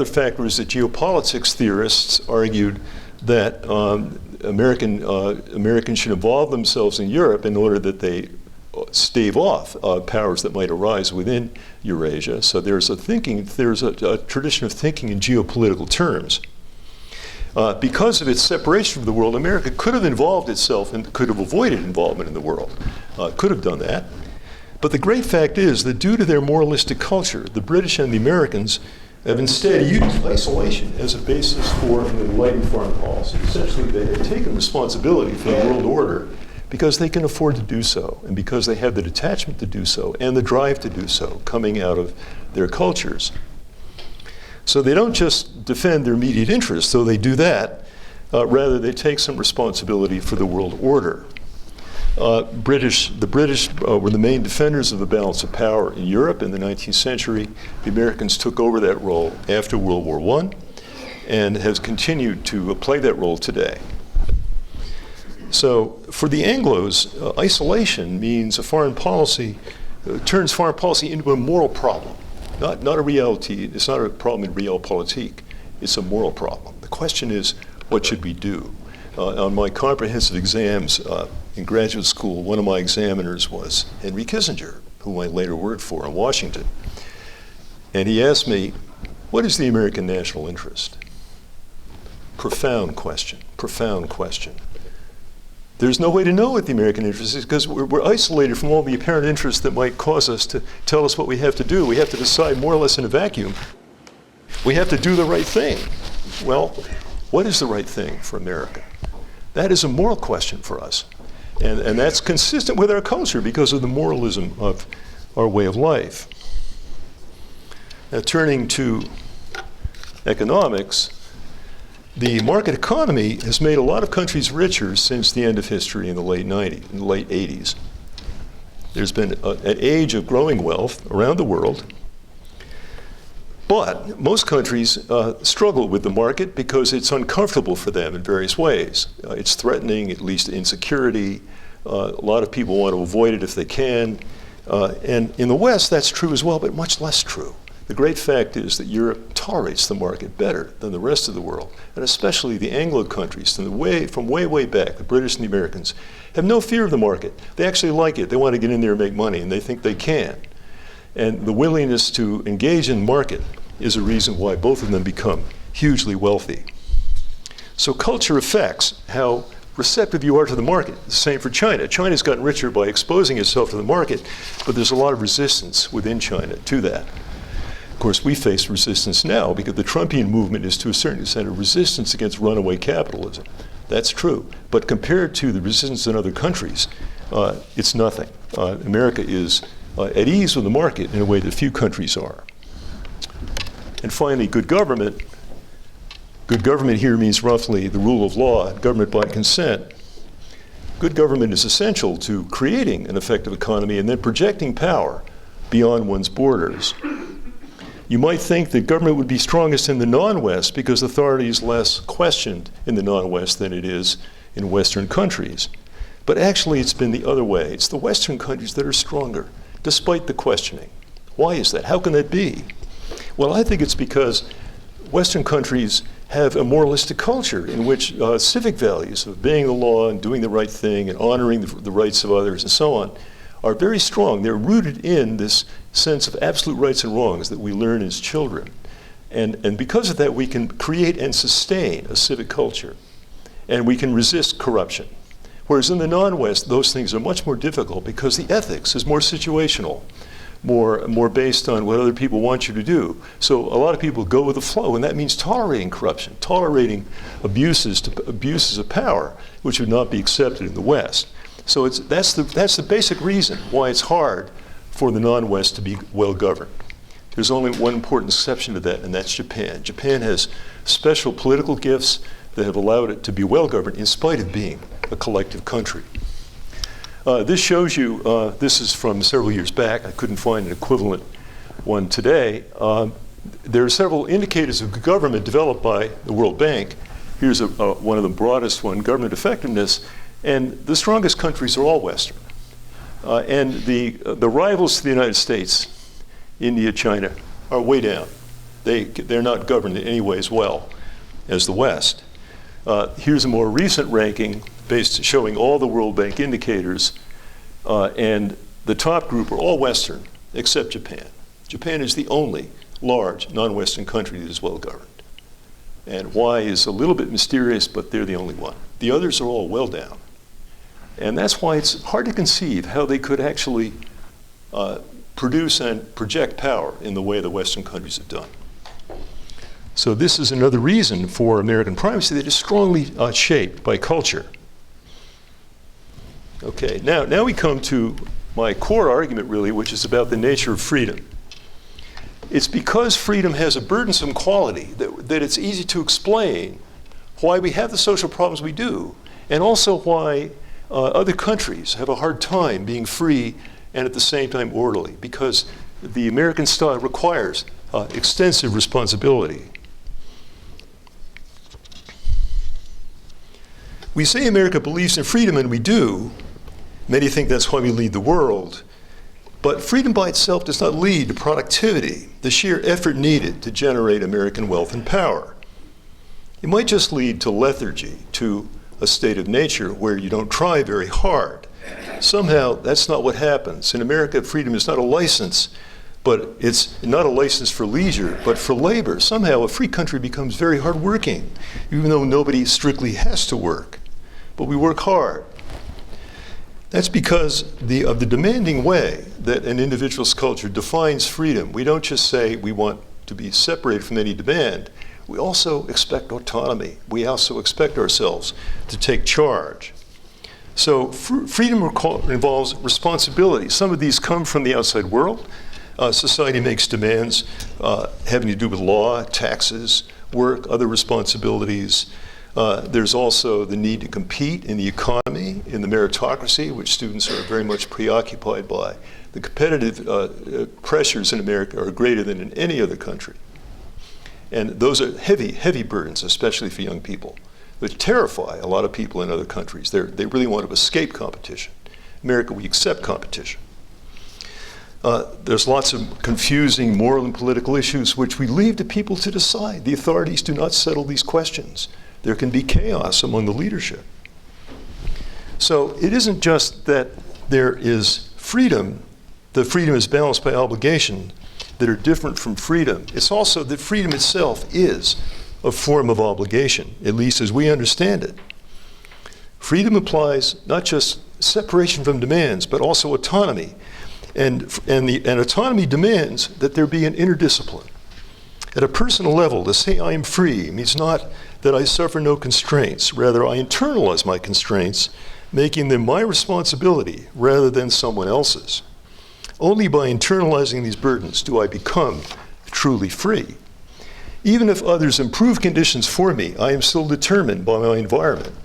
factor is that geopolitics theorists argued that Americans should involve themselves in Europe in order that they stave off powers that might arise within Eurasia. So there's a tradition of thinking in geopolitical terms. Because of its separation from the world, America could have involved itself and could have avoided involvement in the world. Could have done that. But the great fact is that due to their moralistic culture, the British and the Americans have instead used isolation as a basis for an enlightened foreign policy. Essentially, they have taken responsibility for the world order because they can afford to do so, and because they have the detachment to do so, and the drive to do so, coming out of their cultures. So they don't just defend their immediate interests, though they do that. Rather, they take some responsibility for the world order. The British were the main defenders of the balance of power in Europe in the 19th century. The Americans took over that role after World War I and has continued to play that role today. So for the Anglos, isolation means a foreign policy, turns foreign policy into a moral problem, not a reality. It's not a problem in realpolitik. It's a moral problem. The question is, what should we do? On my comprehensive exams in graduate school, one of my examiners was Henry Kissinger, whom I later worked for in Washington. And he asked me, what is the American national interest? Profound question, profound question. There's no way to know what the American interest is because we're isolated from all the apparent interests that might cause us to tell us what we have to do. We have to decide more or less in a vacuum. We have to do the right thing. Well, what is the right thing for America? That is a moral question for us. And that's consistent with our culture because of the moralism of our way of life. Now, turning to economics, the market economy has made a lot of countries richer since the end of history in the late 80s. There's been an age of growing wealth around the world. But most countries struggle with the market because it's uncomfortable for them in various ways. It's threatening, it leads to insecurity. A lot of people want to avoid it if they can. And in the West, that's true as well, but much less true. The great fact is that Europe tolerates the market better than the rest of the world, and especially the Anglo countries from way back, the British and the Americans, have no fear of the market. They actually like it. They want to get in there and make money, and they think they can. And the willingness to engage in market is a reason why both of them become hugely wealthy. So culture affects how receptive you are to the market. The same for China. China's gotten richer by exposing itself to the market, but there's a lot of resistance within China to that. Of course, we face resistance now because the Trumpian movement is to a certain extent a resistance against runaway capitalism. That's true. But compared to the resistance in other countries, it's nothing. America is at ease with the market in a way that few countries are. And finally, good government. Good government here means roughly the rule of law, government by consent. Good government is essential to creating an effective economy and then projecting power beyond one's borders. You might think that government would be strongest in the non-West because authority is less questioned in the non-West than it is in Western countries. But actually, it's been the other way. It's the Western countries that are stronger, despite the questioning. Why is that? How can that be? Well, I think it's because Western countries have a moralistic culture in which civic values of obeying the law and doing the right thing and honoring the rights of others and so on are very strong. They're rooted in this sense of absolute rights and wrongs that we learn as children. And because of that, we can create and sustain a civic culture. And we can resist corruption. Whereas in the non-West, those things are much more difficult because the ethics is more situational, more based on what other people want you to do. So a lot of people go with the flow, and that means tolerating corruption, tolerating abuses of power, which would not be accepted in the West. So that's the basic reason why it's hard for the non-West to be well governed. There's only one important exception to that, and that's Japan. Japan has special political gifts that have allowed it to be well governed in spite of being a collective country. This shows you, this is from several years back. I couldn't find an equivalent one today. There are several indicators of government developed by the World Bank. Here's one of the broadest one, government effectiveness. And the strongest countries are all Western. And the rivals to the United States, India, China, are way down. They're not governed in any way as well as the West. Here's a more recent ranking showing all the World Bank indicators, and the top group are all Western, except Japan. Japan is the only large non-Western country that is well governed. And why is a little bit mysterious, but they're the only one. The others are all well down. And that's why it's hard to conceive how they could actually produce and project power in the way the Western countries have done. So this is another reason for American primacy that is strongly shaped by culture. Okay, now we come to my core argument, really, which is about the nature of freedom. It's because freedom has a burdensome quality that it's easy to explain why we have the social problems we do, and also why other countries have a hard time being free and at the same time orderly, because the American style requires extensive responsibility. We say America believes in freedom, and we do. Many think that's why we lead the world. But freedom by itself does not lead to productivity, the sheer effort needed to generate American wealth and power. It might just lead to lethargy, to a state of nature where you don't try very hard. Somehow, that's not what happens. In America, freedom is not a license, but it's not a license for leisure, but for labor. Somehow, a free country becomes very hardworking, even though nobody strictly has to work. But we work hard. That's because of the demanding way that an individualist culture defines freedom. We don't just say we want to be separated from any demand. We also expect autonomy. We also expect ourselves to take charge. So freedom involves responsibility. Some of these come from the outside world. Society makes demands having to do with law, taxes, work, other responsibilities. There's also the need to compete in the economy, in the meritocracy, which students are very much preoccupied by. The competitive pressures in America are greater than in any other country. And those are heavy, heavy burdens, especially for young people, that terrify a lot of people in other countries. They really want to escape competition. In America, we accept competition. There's lots of confusing moral and political issues which we leave to people to decide. The authorities do not settle these questions. There can be chaos among the leadership. So it isn't just that there is freedom, the freedom is balanced by obligation, that are different from freedom. It's also that freedom itself is a form of obligation, at least as we understand it. Freedom implies not just separation from demands, but also autonomy. And autonomy demands that there be an inner discipline. At a personal level, to say I am free means not that I suffer no constraints. Rather, I internalize my constraints, making them my responsibility rather than someone else's. Only by internalizing these burdens do I become truly free. Even if others improve conditions for me, I am still determined by my environment.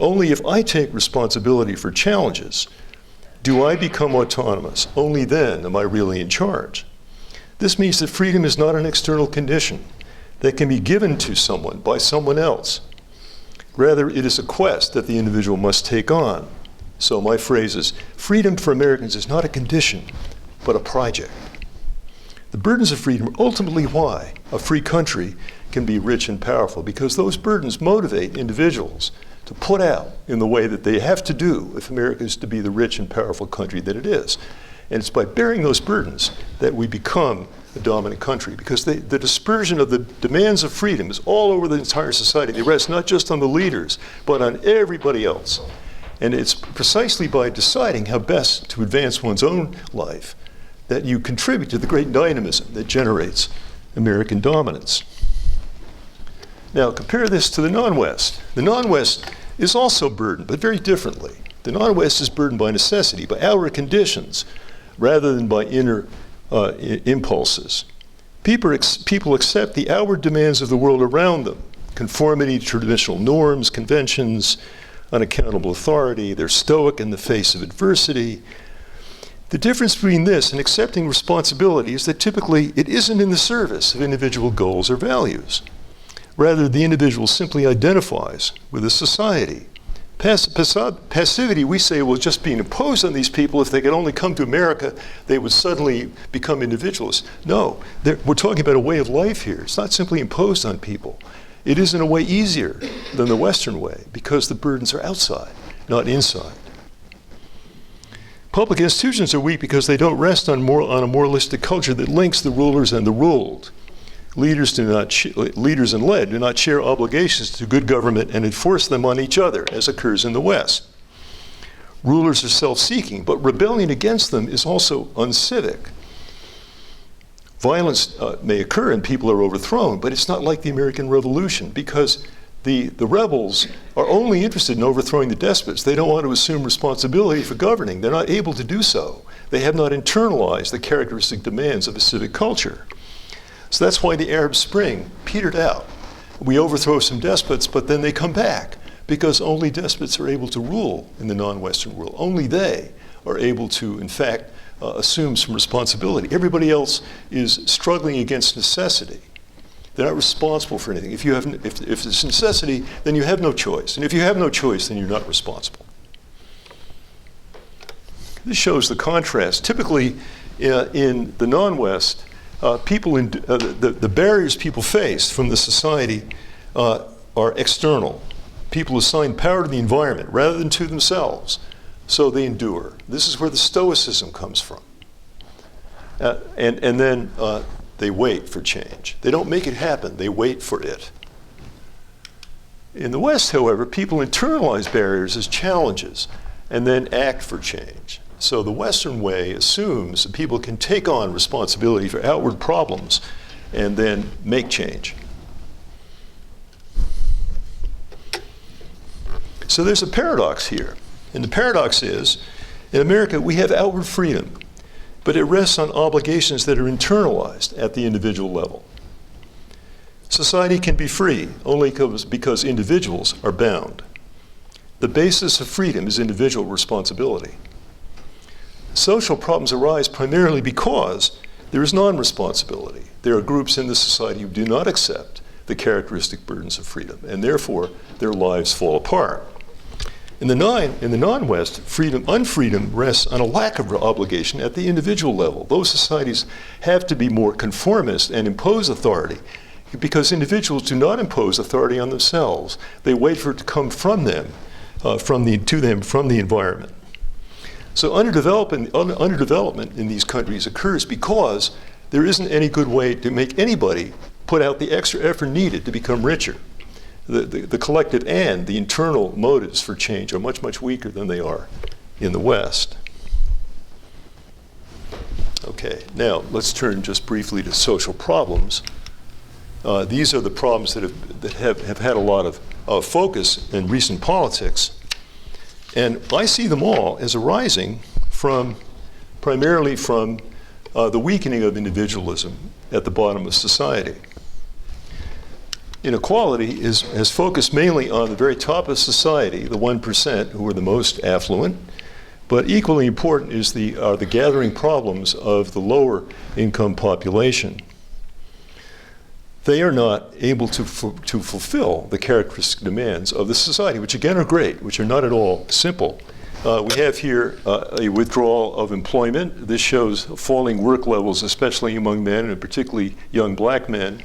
Only if I take responsibility for challenges do I become autonomous. Only then am I really in charge. This means that freedom is not an external condition that can be given to someone by someone else. Rather, it is a quest that the individual must take on. So my phrase is, freedom for Americans is not a condition, but a project. The burdens of freedom are ultimately why a free country can be rich and powerful, because those burdens motivate individuals to put out in the way that they have to do if America is to be the rich and powerful country that it is. And it's by bearing those burdens that we become a dominant country, because the dispersion of the demands of freedom is all over the entire society. They rest not just on the leaders, but on everybody else. And it's precisely by deciding how best to advance one's own life that you contribute to the great dynamism that generates American dominance. Now, compare this to the non-West. The non-West is also burdened, but very differently. The non-West is burdened by necessity, by outward conditions, rather than by inner impulses. People accept the outward demands of the world around them, conformity to traditional norms, conventions, unaccountable authority. They're stoic in the face of adversity. The difference between this and accepting responsibility is that typically it isn't in the service of individual goals or values. Rather, the individual simply identifies with a society. Passivity, we say, will just be imposed on these people. If they could only come to America, they would suddenly become individualists. No, we're talking about a way of life here. It's not simply imposed on people. It is in a way easier than the Western way, because the burdens are outside, not inside. Public institutions are weak because they don't rest on a moralistic culture that links the rulers and the ruled. Leaders and led do not share obligations to good government and enforce them on each other, as occurs in the West. Rulers are self-seeking, but rebellion against them is also uncivic. Violence may occur and people are overthrown, but it's not like the American Revolution, because the rebels are only interested in overthrowing the despots. They don't want to assume responsibility for governing. They're not able to do so. They have not internalized the characteristic demands of a civic culture. So that's why the Arab Spring petered out. we overthrow some despots, but then they come back because only despots are able to rule in the non-Western world. Only they are able to, in fact, assume some responsibility. Everybody else is struggling against necessity. They're not responsible for anything. If it's necessity, then you have no choice. And if you have no choice, then you're not responsible. This shows the contrast. Typically, in the non-West, the barriers people face from the society are external. People assign power to the environment rather than to themselves, so they endure. This is where the Stoicism comes from. And then they wait for change. They don't make it happen, they wait for it. In the West, however, people internalize barriers as challenges and then act for change. So the Western way assumes that people can take on responsibility for outward problems and then make change. So there's a paradox here. And the paradox is, in America, we have outward freedom, but it rests on obligations that are internalized at the individual level. Society can be free only because individuals are bound. The basis of freedom is individual responsibility. Social problems arise primarily because there is non-responsibility. There are groups in the society who do not accept the characteristic burdens of freedom, and therefore their lives fall apart. In the non-West, unfreedom rests on a lack of obligation at the individual level. Those societies have to be more conformist and impose authority because individuals do not impose authority on themselves. They wait for it to come from them, from the environment. So underdevelopment in these countries occurs because there isn't any good way to make anybody put out the extra effort needed to become richer. The collective and the internal motives for change are much, much weaker than they are in the West. Okay, now let's turn just briefly to social problems. These are the problems that have had a lot of focus in recent politics. And I see them all as arising primarily from the weakening of individualism at the bottom of society. Inequality has focused mainly on the very top of society, the 1% who are the most affluent, but equally important are the gathering problems of the lower income population. They are not able to fulfill the characteristic demands of the society, which again are great, which are not at all simple. We have here a withdrawal of employment. This shows falling work levels, especially among men, and particularly young black men.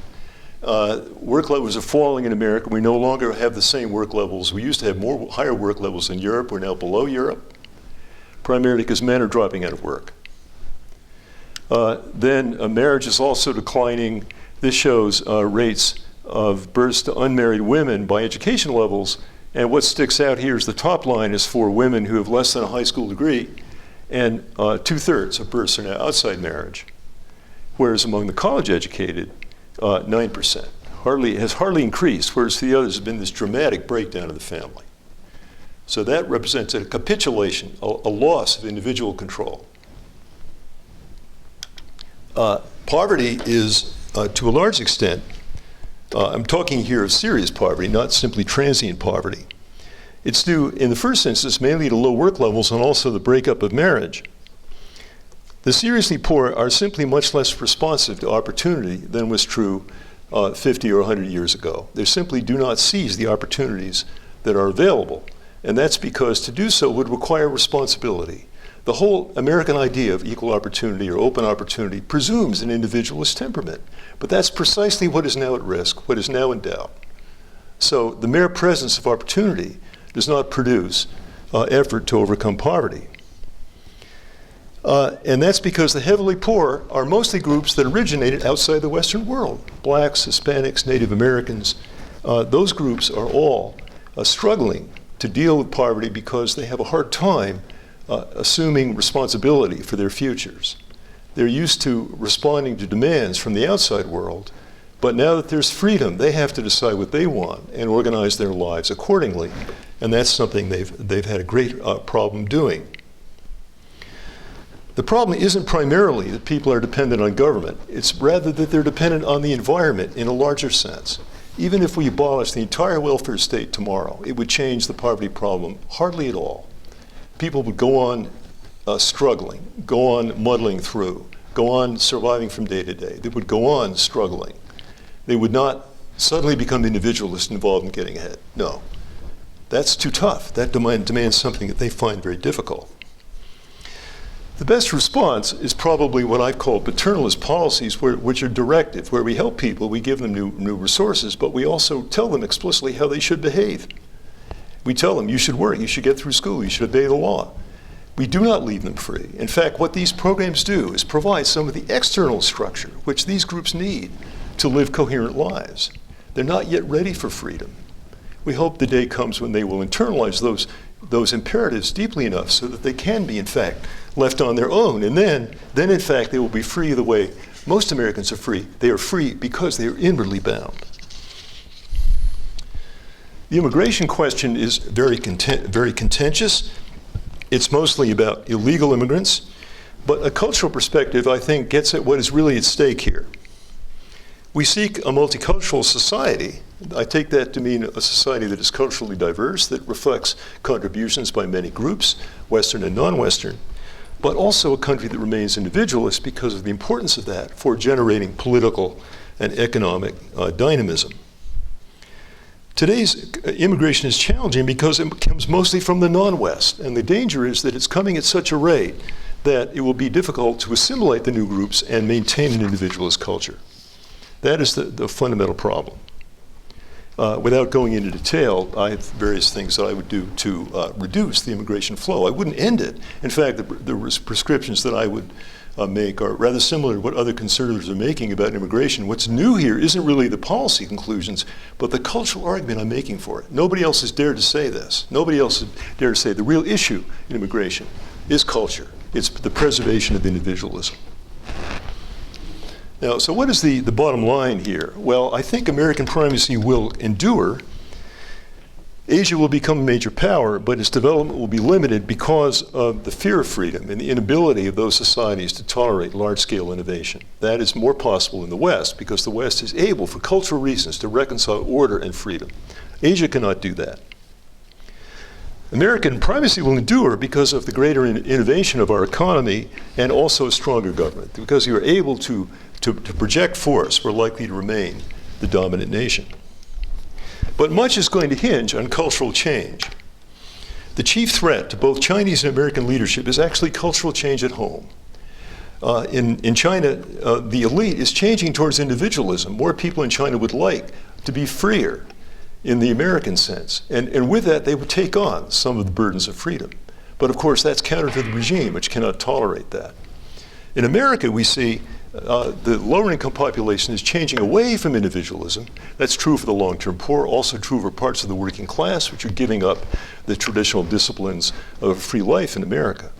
Work levels are falling in America. We no longer have the same work levels. We used to have higher work levels in Europe. We're now below Europe, primarily because men are dropping out of work. Then marriage is also declining. This shows rates of births to unmarried women by education levels. And what sticks out here is the top line is for women who have less than a high school degree, and 2/3 of births are now outside marriage. Whereas among the college educated, 9%. Has hardly increased, whereas for the others has been this dramatic breakdown of the family. So that represents a capitulation, a loss of individual control. Poverty is, to a large extent, I'm talking here of serious poverty, not simply transient poverty. It's due, in the first instance, mainly to low work levels and also the breakup of marriage. The seriously poor are simply much less responsive to opportunity than was true 50 or 100 years ago. They simply do not seize the opportunities that are available. And that's because to do so would require responsibility. The whole American idea of equal opportunity or open opportunity presumes an individualist temperament. But that's precisely what is now at risk, what is now in doubt. So the mere presence of opportunity does not produce effort to overcome poverty. And that's because the heavily poor are mostly groups that originated outside the Western world. Blacks, Hispanics, Native Americans, those groups are all struggling to deal with poverty because they have a hard time assuming responsibility for their futures. They're used to responding to demands from the outside world, but now that there's freedom, they have to decide what they want and organize their lives accordingly. And that's something they've had a great problem doing. The problem isn't primarily that people are dependent on government. It's rather that they're dependent on the environment in a larger sense. Even if we abolish the entire welfare state tomorrow, it would change the poverty problem hardly at all. People would go on struggling, go on muddling through, go on surviving from day to day. They would go on struggling. They would not suddenly become individualists involved in getting ahead. No, that's too tough. That demands something that they find very difficult. The best response is probably what I've called paternalist policies, which are directive, where we help people, we give them new resources, but we also tell them explicitly how they should behave. We tell them, you should work, you should get through school, you should obey the law. We do not leave them free. In fact, what these programs do is provide some of the external structure which these groups need to live coherent lives. They're not yet ready for freedom. We hope the day comes when they will internalize those imperatives deeply enough so that they can be, in fact, left on their own. And then in fact, they will be free the way most Americans are free. They are free because they are inwardly bound. The immigration question is very contentious. It's mostly about illegal immigrants, but a cultural perspective, I think, gets at what is really at stake here. We seek a multicultural society. I take that to mean a society that is culturally diverse, that reflects contributions by many groups, Western and non-Western, but also a country that remains individualist because of the importance of that for generating political and economic dynamism. Today's immigration is challenging because it comes mostly from the non-West, and the danger is that it's coming at such a rate that it will be difficult to assimilate the new groups and maintain an individualist culture. That is the fundamental problem. Without going into detail, I have various things that I would do to reduce the immigration flow. I wouldn't end it. In fact, the prescriptions that I would make are rather similar to what other conservatives are making about immigration. What's new here isn't really the policy conclusions, but the cultural argument I'm making for it. Nobody else has dared to say this. Nobody else has dared to say the real issue in immigration is culture. It's the preservation of individualism. Now, so what is the bottom line here? Well, I think American primacy will endure. Asia will become a major power, but its development will be limited because of the fear of freedom and the inability of those societies to tolerate large-scale innovation. That is more possible in the West because the West is able, for cultural reasons, to reconcile order and freedom. Asia cannot do that. American primacy will endure because of the greater innovation of our economy and also a stronger government. Because you are able to project force, we're likely to remain the dominant nation. But much is going to hinge on cultural change. The chief threat to both Chinese and American leadership is actually cultural change at home. In China, the elite is changing towards individualism. More people in China would like to be freer in the American sense. And with that, they would take on some of the burdens of freedom. But of course, that's counter to the regime, which cannot tolerate that. In America, we see the lower income population is changing away from individualism. That's true for the long-term poor, also true for parts of the working class, which are giving up the traditional disciplines of free life in America.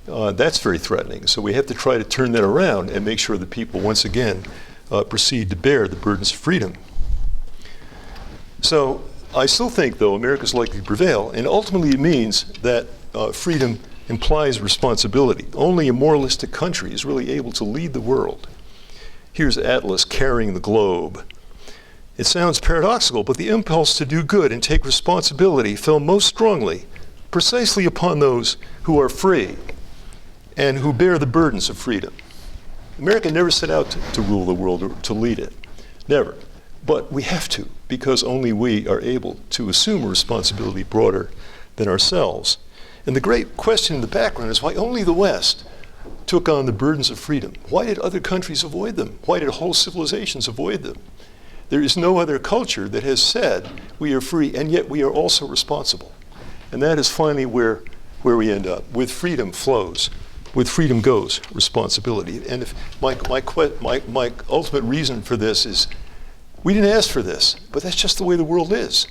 That's very threatening. So we have to try to turn that around and make sure that people once again proceed to bear the burdens of freedom. So I still think, though, America is likely to prevail, and ultimately it means that freedom implies responsibility. Only a moralistic country is really able to lead the world. Here's Atlas carrying the globe. It sounds paradoxical, but the impulse to do good and take responsibility fell most strongly precisely upon those who are free and who bear the burdens of freedom. America never set out to rule the world or to lead it. Never. But we have to, because only we are able to assume a responsibility broader than ourselves. And the great question in the background is why only the West took on the burdens of freedom. Why did other countries avoid them? Why did whole civilizations avoid them? There is no other culture that has said we are free, and yet we are also responsible. And that is finally where we end up. With freedom flows, with freedom goes responsibility. And if my ultimate reason for this is we didn't ask for this, but that's just the way the world is.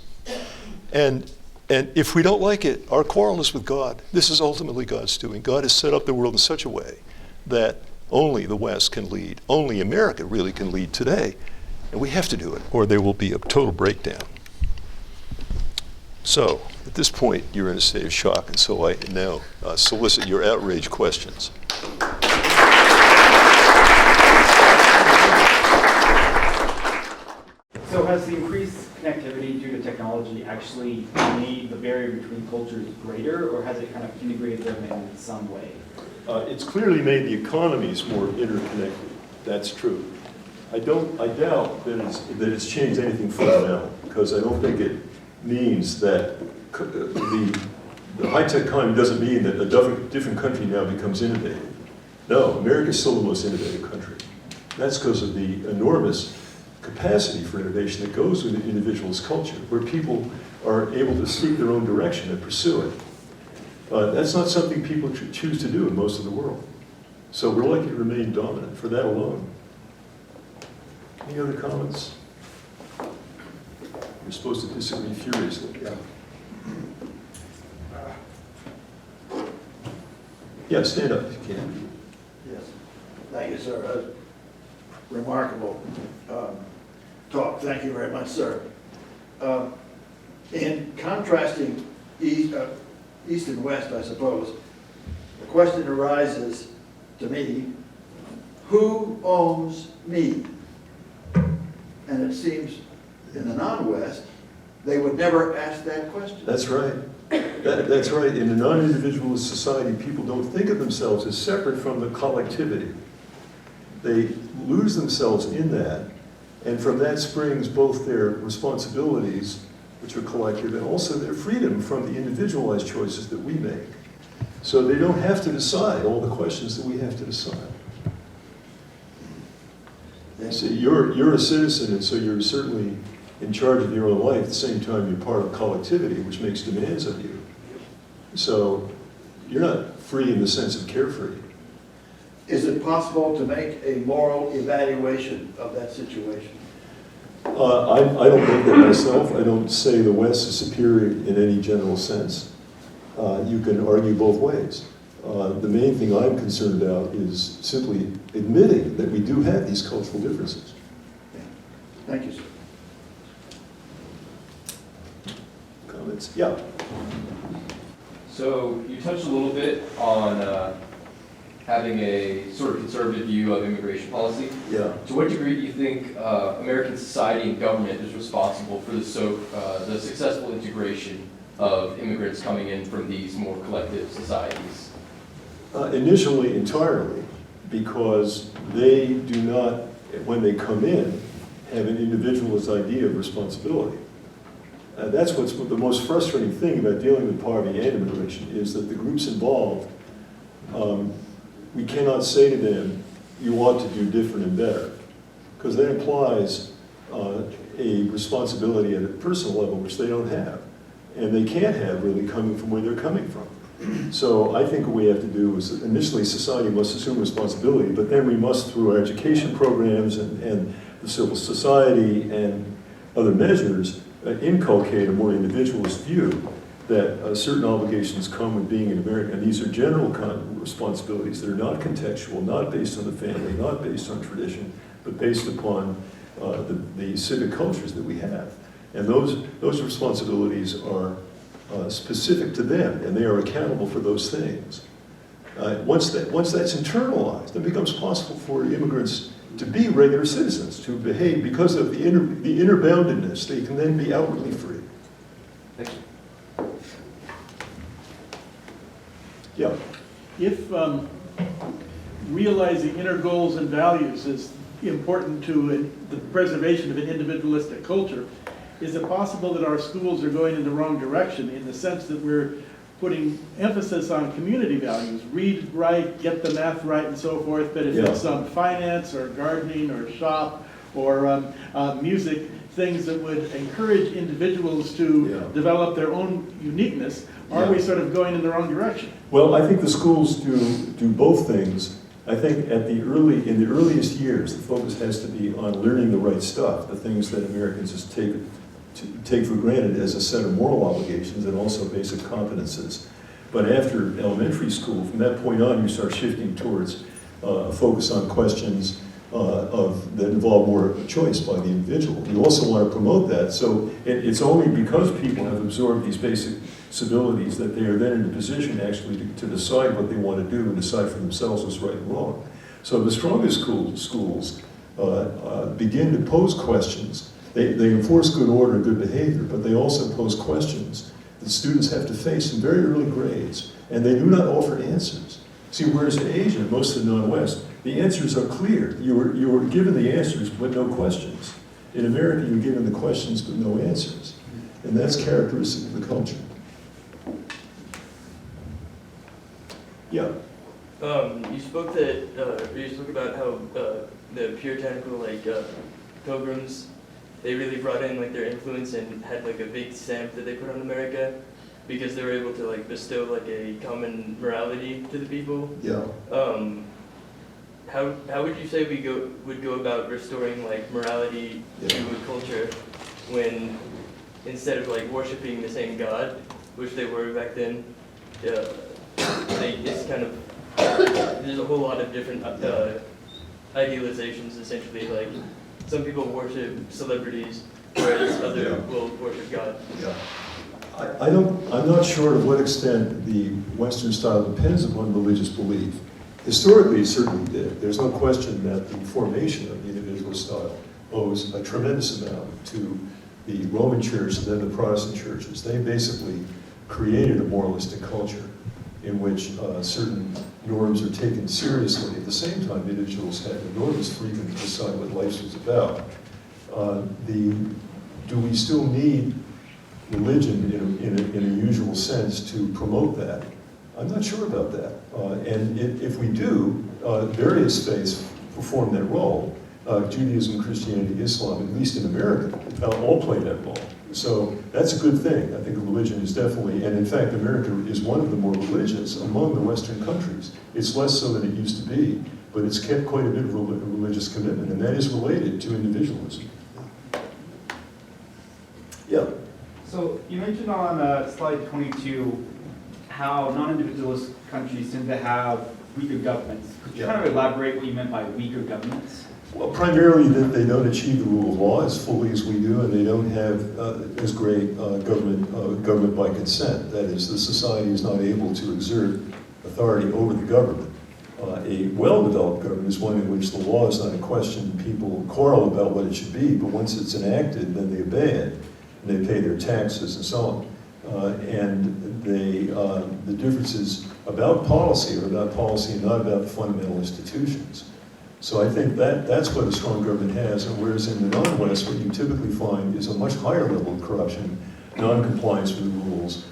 And if we don't like it, our quarrel is with God. This is ultimately God's doing. God has set up the world in such a way that only the West can lead. Only America really can lead today. And we have to do it, or there will be a total breakdown. So, at this point, you're in a state of shock, and so I now solicit your outraged questions. So has the increased connectivity due to technology actually made the barrier between cultures greater, or has it kind of integrated them in some way? It's clearly made the economies more interconnected. That's true. I doubt that it's changed anything fundamental, because I don't think it means that the high-tech economy doesn't mean that a different country now becomes innovative. No, America is still the most innovative country. That's because of the enormous capacity for innovation that goes with the individualist culture, where people are able to seek their own direction and pursue it. That's not something people choose to do in most of the world. So we're likely to remain dominant for that alone. Any other comments? You're supposed to disagree furiously. Yeah. Yeah, stand up if you can. Yes. Thank you, sir. Remarkable talk. Thank you very much, sir. In contrasting East and West, I suppose, the question arises to me, who owns Mead? And it seems in the non-West, they would never ask that question. That's right. That's right. In a non-individualist society, people don't think of themselves as separate from the collectivity. They lose themselves in that, and from that springs both their responsibilities, which are collective, and also their freedom from the individualized choices that we make. So they don't have to decide all the questions that we have to decide. So you're a citizen, and so you're certainly in charge of your own life. At the same time, you're part of collectivity, which makes demands of you. So you're not free in the sense of carefree. Is it possible to make a moral evaluation of that situation? I don't make that myself. I don't say the West is superior in any general sense. You can argue both ways. The main thing I'm concerned about is simply admitting that we do have these cultural differences. Yeah. Thank you, sir. Comments? Yeah. So you touched a little bit on having a sort of conservative view of immigration policy. Yeah. To what degree do you think American society and government is responsible for the successful integration of immigrants coming in from these more collective societies? Initially, entirely, because they do not, when they come in, have an individualist idea of responsibility. That's what's the most frustrating thing about dealing with poverty and immigration, is that the groups involved, we cannot say to them, you ought to do different and better, because that implies a responsibility at a personal level, which they don't have. And they can't have, really, coming from where they're coming from. So I think what we have to do is, initially society must assume responsibility, but then we must, through our education programs and the civil society and other measures, inculcate a more individualist view that certain obligations come with being an American. And these are general kind of responsibilities that are not contextual, not based on the family, not based on tradition, but based upon the civic cultures that we have. And those responsibilities are specific to them, and they are accountable for those things. Once that's internalized, it becomes possible for immigrants to be regular citizens, to behave because of the inner boundedness. They can then be outwardly free. Thank you. Yeah. If realizing inner goals and values is important to the preservation of an individualistic culture, is it possible that our schools are going in the wrong direction in the sense that we're putting emphasis on community values, read right, get the math right, and so forth, but if it's finance or gardening or shop or music, things that would encourage individuals to develop their own uniqueness, are we sort of going in the wrong direction? Well, I think the schools do both things. I think in the earliest years, the focus has to be on learning the right stuff, the things that Americans just take for granted as a set of moral obligations and also basic competences. But after elementary school, from that point on, you start shifting towards a focus on questions that involve more choice by the individual. You also want to promote that, so it's only because people have absorbed these basic civilities that they are then in a position actually to decide what they want to do and decide for themselves what's right and wrong. So the strongest schools begin to pose questions They enforce good order and good behavior, but they also pose questions that students have to face in very early grades, and they do not offer answers. See, whereas in Asia, most of the non-West, the answers are clear. You were given the answers, but no questions. In America, you were given the questions, but no answers. And that's characteristic of the culture. Yeah. You spoke about how the puritanical pilgrims, they really brought in their influence and had a big stamp that they put on America because they were able to bestow a common morality to the people. Yeah. How would you say we would go about restoring morality to a culture when instead of worshiping the same God, which they were back then, it's kind of there's a whole lot of different idealizations essentially. Some people worship celebrities, whereas others will worship God. Yeah. I'm not sure to what extent the Western style depends upon religious belief. Historically, it certainly did. There's no question that the formation of the individualist style owes a tremendous amount to the Roman Church and then the Protestant churches. They basically created a moralistic culture in which certain norms are taken seriously. At the same time, individuals had enormous freedom to decide what life was about. Do we still need religion in a usual sense to promote that? I'm not sure about that. And if we do, various faiths perform that role. Judaism, Christianity, Islam, at least in America, all play that role. So that's a good thing. I think religion is definitely, and in fact, America is one of the more religious among the Western countries. It's less so than it used to be, but it's kept quite a bit of religious commitment, and that is related to individualism. Yeah. So you mentioned on slide 22 how non-individualist countries tend to have weaker governments. Could you kind of elaborate what you meant by weaker governments? Well, primarily that they don't achieve the rule of law as fully as we do, and they don't have as great government by consent. That is, the society is not able to exert authority over the government. A well-developed government is one in which the law is not a question. People quarrel about what it should be, but once it's enacted, then they obey it, and they pay their taxes and so on. And the difference is about policy, or about policy and not about fundamental institutions. So I think that's what a strong government has, and whereas in the non-West, what you typically find is a much higher level of corruption, non-compliance with the rules,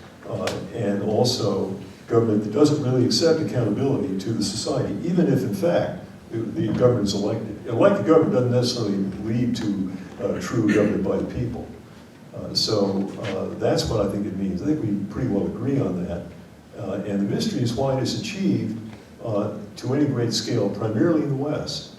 and also government that doesn't really accept accountability to the society, even if in fact the government is elected. Elected government doesn't necessarily lead to true government by the people. So that's what I think it means. I think we pretty well agree on that. And the mystery is why it is achieved to any great scale, primarily in the West.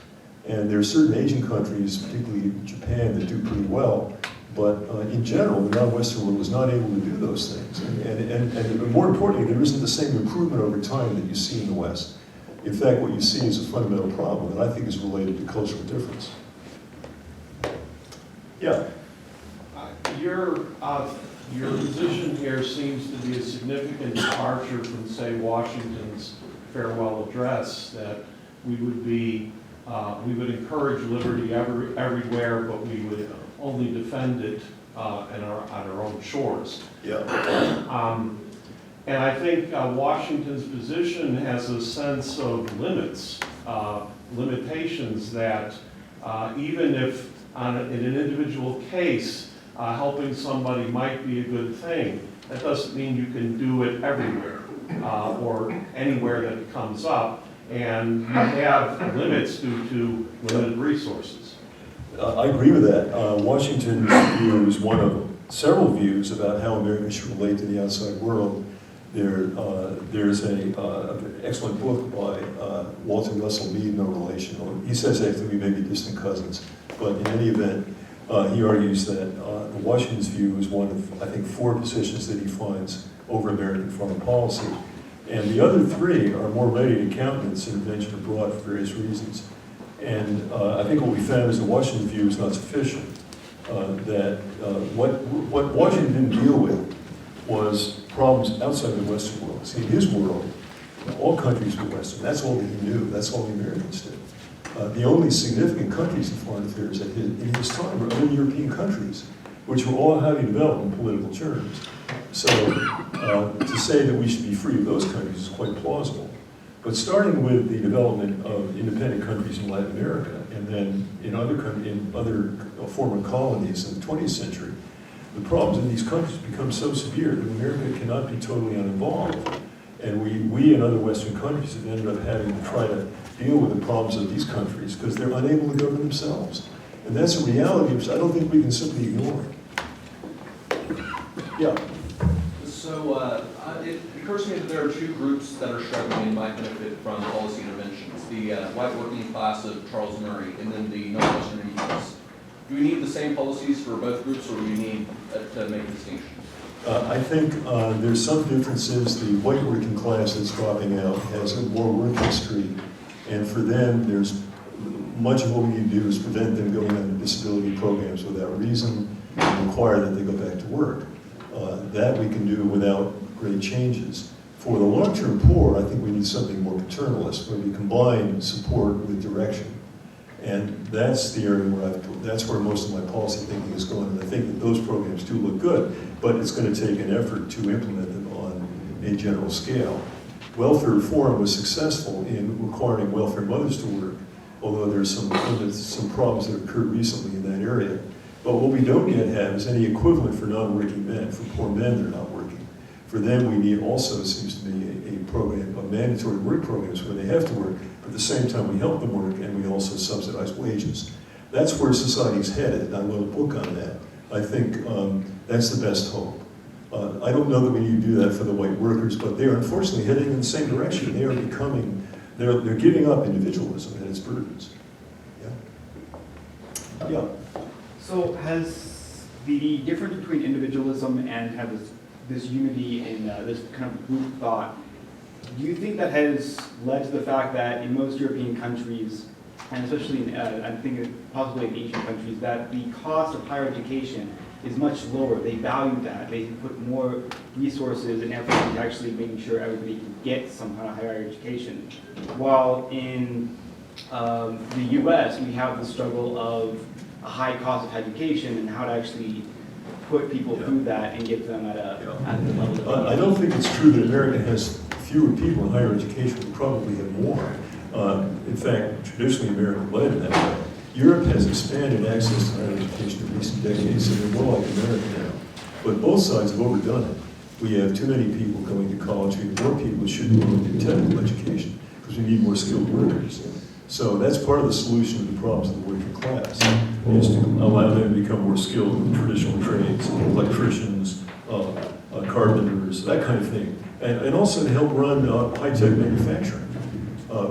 And there are certain Asian countries, particularly Japan, that do pretty well. But in general, the non-Western world is not able to do those things. And more importantly, there isn't the same improvement over time that you see in the West. In fact, what you see is a fundamental problem that I think is related to cultural difference. Yeah. Your position here seems to be a significant departure from, say, Washington's farewell address, that we would encourage liberty everywhere, but we would only defend it on our own shores. Yeah. And I think Washington's position has a sense of limitations that even if in an individual case, helping somebody might be a good thing, that doesn't mean you can do it everywhere or anywhere that it comes up, and you have limits due to limited resources. I agree with that. Washington's view is one of several views about how America should relate to the outside world. There's an excellent book by Walter Russell Mead, No Relation, or he says actually we may be distant cousins, but in any event, he argues that Washington's view is one of, I think, 4 positions that he finds over American foreign policy. And the other 3 are more ready to countenance intervention abroad for various reasons. And I think what we found is that Washington's view is not sufficient. What Washington didn't deal with was problems outside the Western world. See, in his world, all countries were Western. That's all that he knew. That's all the Americans did. The only significant countries in foreign affairs in his time were other European countries, which were all highly developed in political terms. So to say that we should be free of those countries is quite plausible. But starting with the development of independent countries in Latin America, and then in other former colonies in the 20th century, the problems in these countries become so severe that America cannot be totally uninvolved. And we and other Western countries have ended up having to try to deal with the problems of these countries because they're unable to govern themselves. And that's a reality which I don't think we can simply ignore. Yeah. So it occurs to me that there are two groups that are struggling and might benefit from policy interventions. The white working class of Charles Murray and then the non-Western immigrants. Do we need the same policies for both groups, or do we need to make a distinction? I think there's some differences. The white working class that's dropping out has a more work history, and for them, there's much of what we need to do is prevent them going on disability programs without reason and require that they go back to work. That we can do without great changes. For the long-term poor, I think we need something more paternalist, where we combine support with direction. And that's the area where that's where most of my policy thinking is going. And I think that those programs do look good, but it's going to take an effort to implement them on a general scale. Welfare reform was successful in requiring welfare mothers to work, although there's some problems that occurred recently in that area. But what we don't yet have is any equivalent for non-working men. For poor men, they're not working. For them, we need also, it seems to me, a program, a mandatory work programs where they have to work, but at the same time we help them work and we also subsidize wages. That's where society's headed. I wrote a book on that. I think that's the best hope. I don't know that we need to do that for the white workers, but they are unfortunately heading in the same direction. They are becoming, they're giving up individualism and its burdens. Yeah. Yeah. So has the difference between individualism and kind of this unity in this kind of group thought, do you think that has led to the fact that in most European countries, and especially in, I'm thinking possibly in Asian countries, that the cost of higher education is much lower? They value that. They put more resources and effort into actually making sure everybody can get some kind of higher education. While in the US, we have the struggle of a high cost of education and how to actually put people through that and get them at the level of I don't think it's true that America has fewer people in higher education. We probably have more. In fact, traditionally America led in that way. Europe has expanded access to higher education in recent decades, so they're more like America now. But both sides have overdone it. We have too many people going to college. We have more people who should be going to technical education because we need more skilled workers. So that's part of the solution to the problems of the working class, is to allow them to become more skilled in traditional trades, electricians, carpenters, that kind of thing. And also to help run high-tech manufacturing,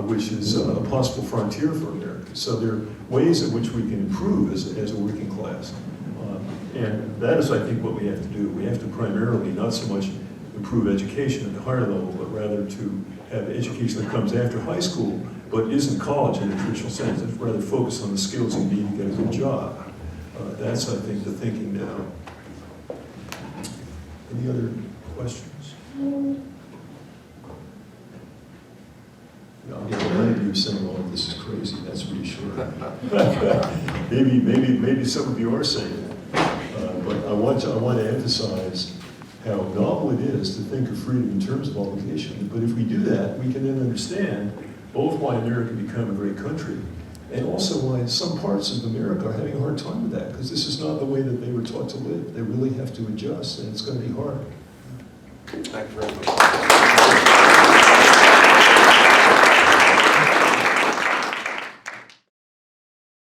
which is a possible frontier for America. So there are ways in which we can improve as a working class. And that is, I think, what we have to do. We have to primarily not so much improve education at the higher level, but rather to have education that comes after high school, but isn't college in the traditional sense. It's rather focused on the skills you need to get a good job. That's, I think, the thinking now. Any other questions? Many of you are saying, "Oh, this is crazy." That's reassuring. maybe some of you are saying that, but I want to emphasize how novel it is to think of freedom in terms of obligation. But if we do that, we can then understand both why America became a great country, and also why some parts of America are having a hard time with that, because this is not the way that they were taught to live. They really have to adjust, and it's going to be hard. Thank you very much.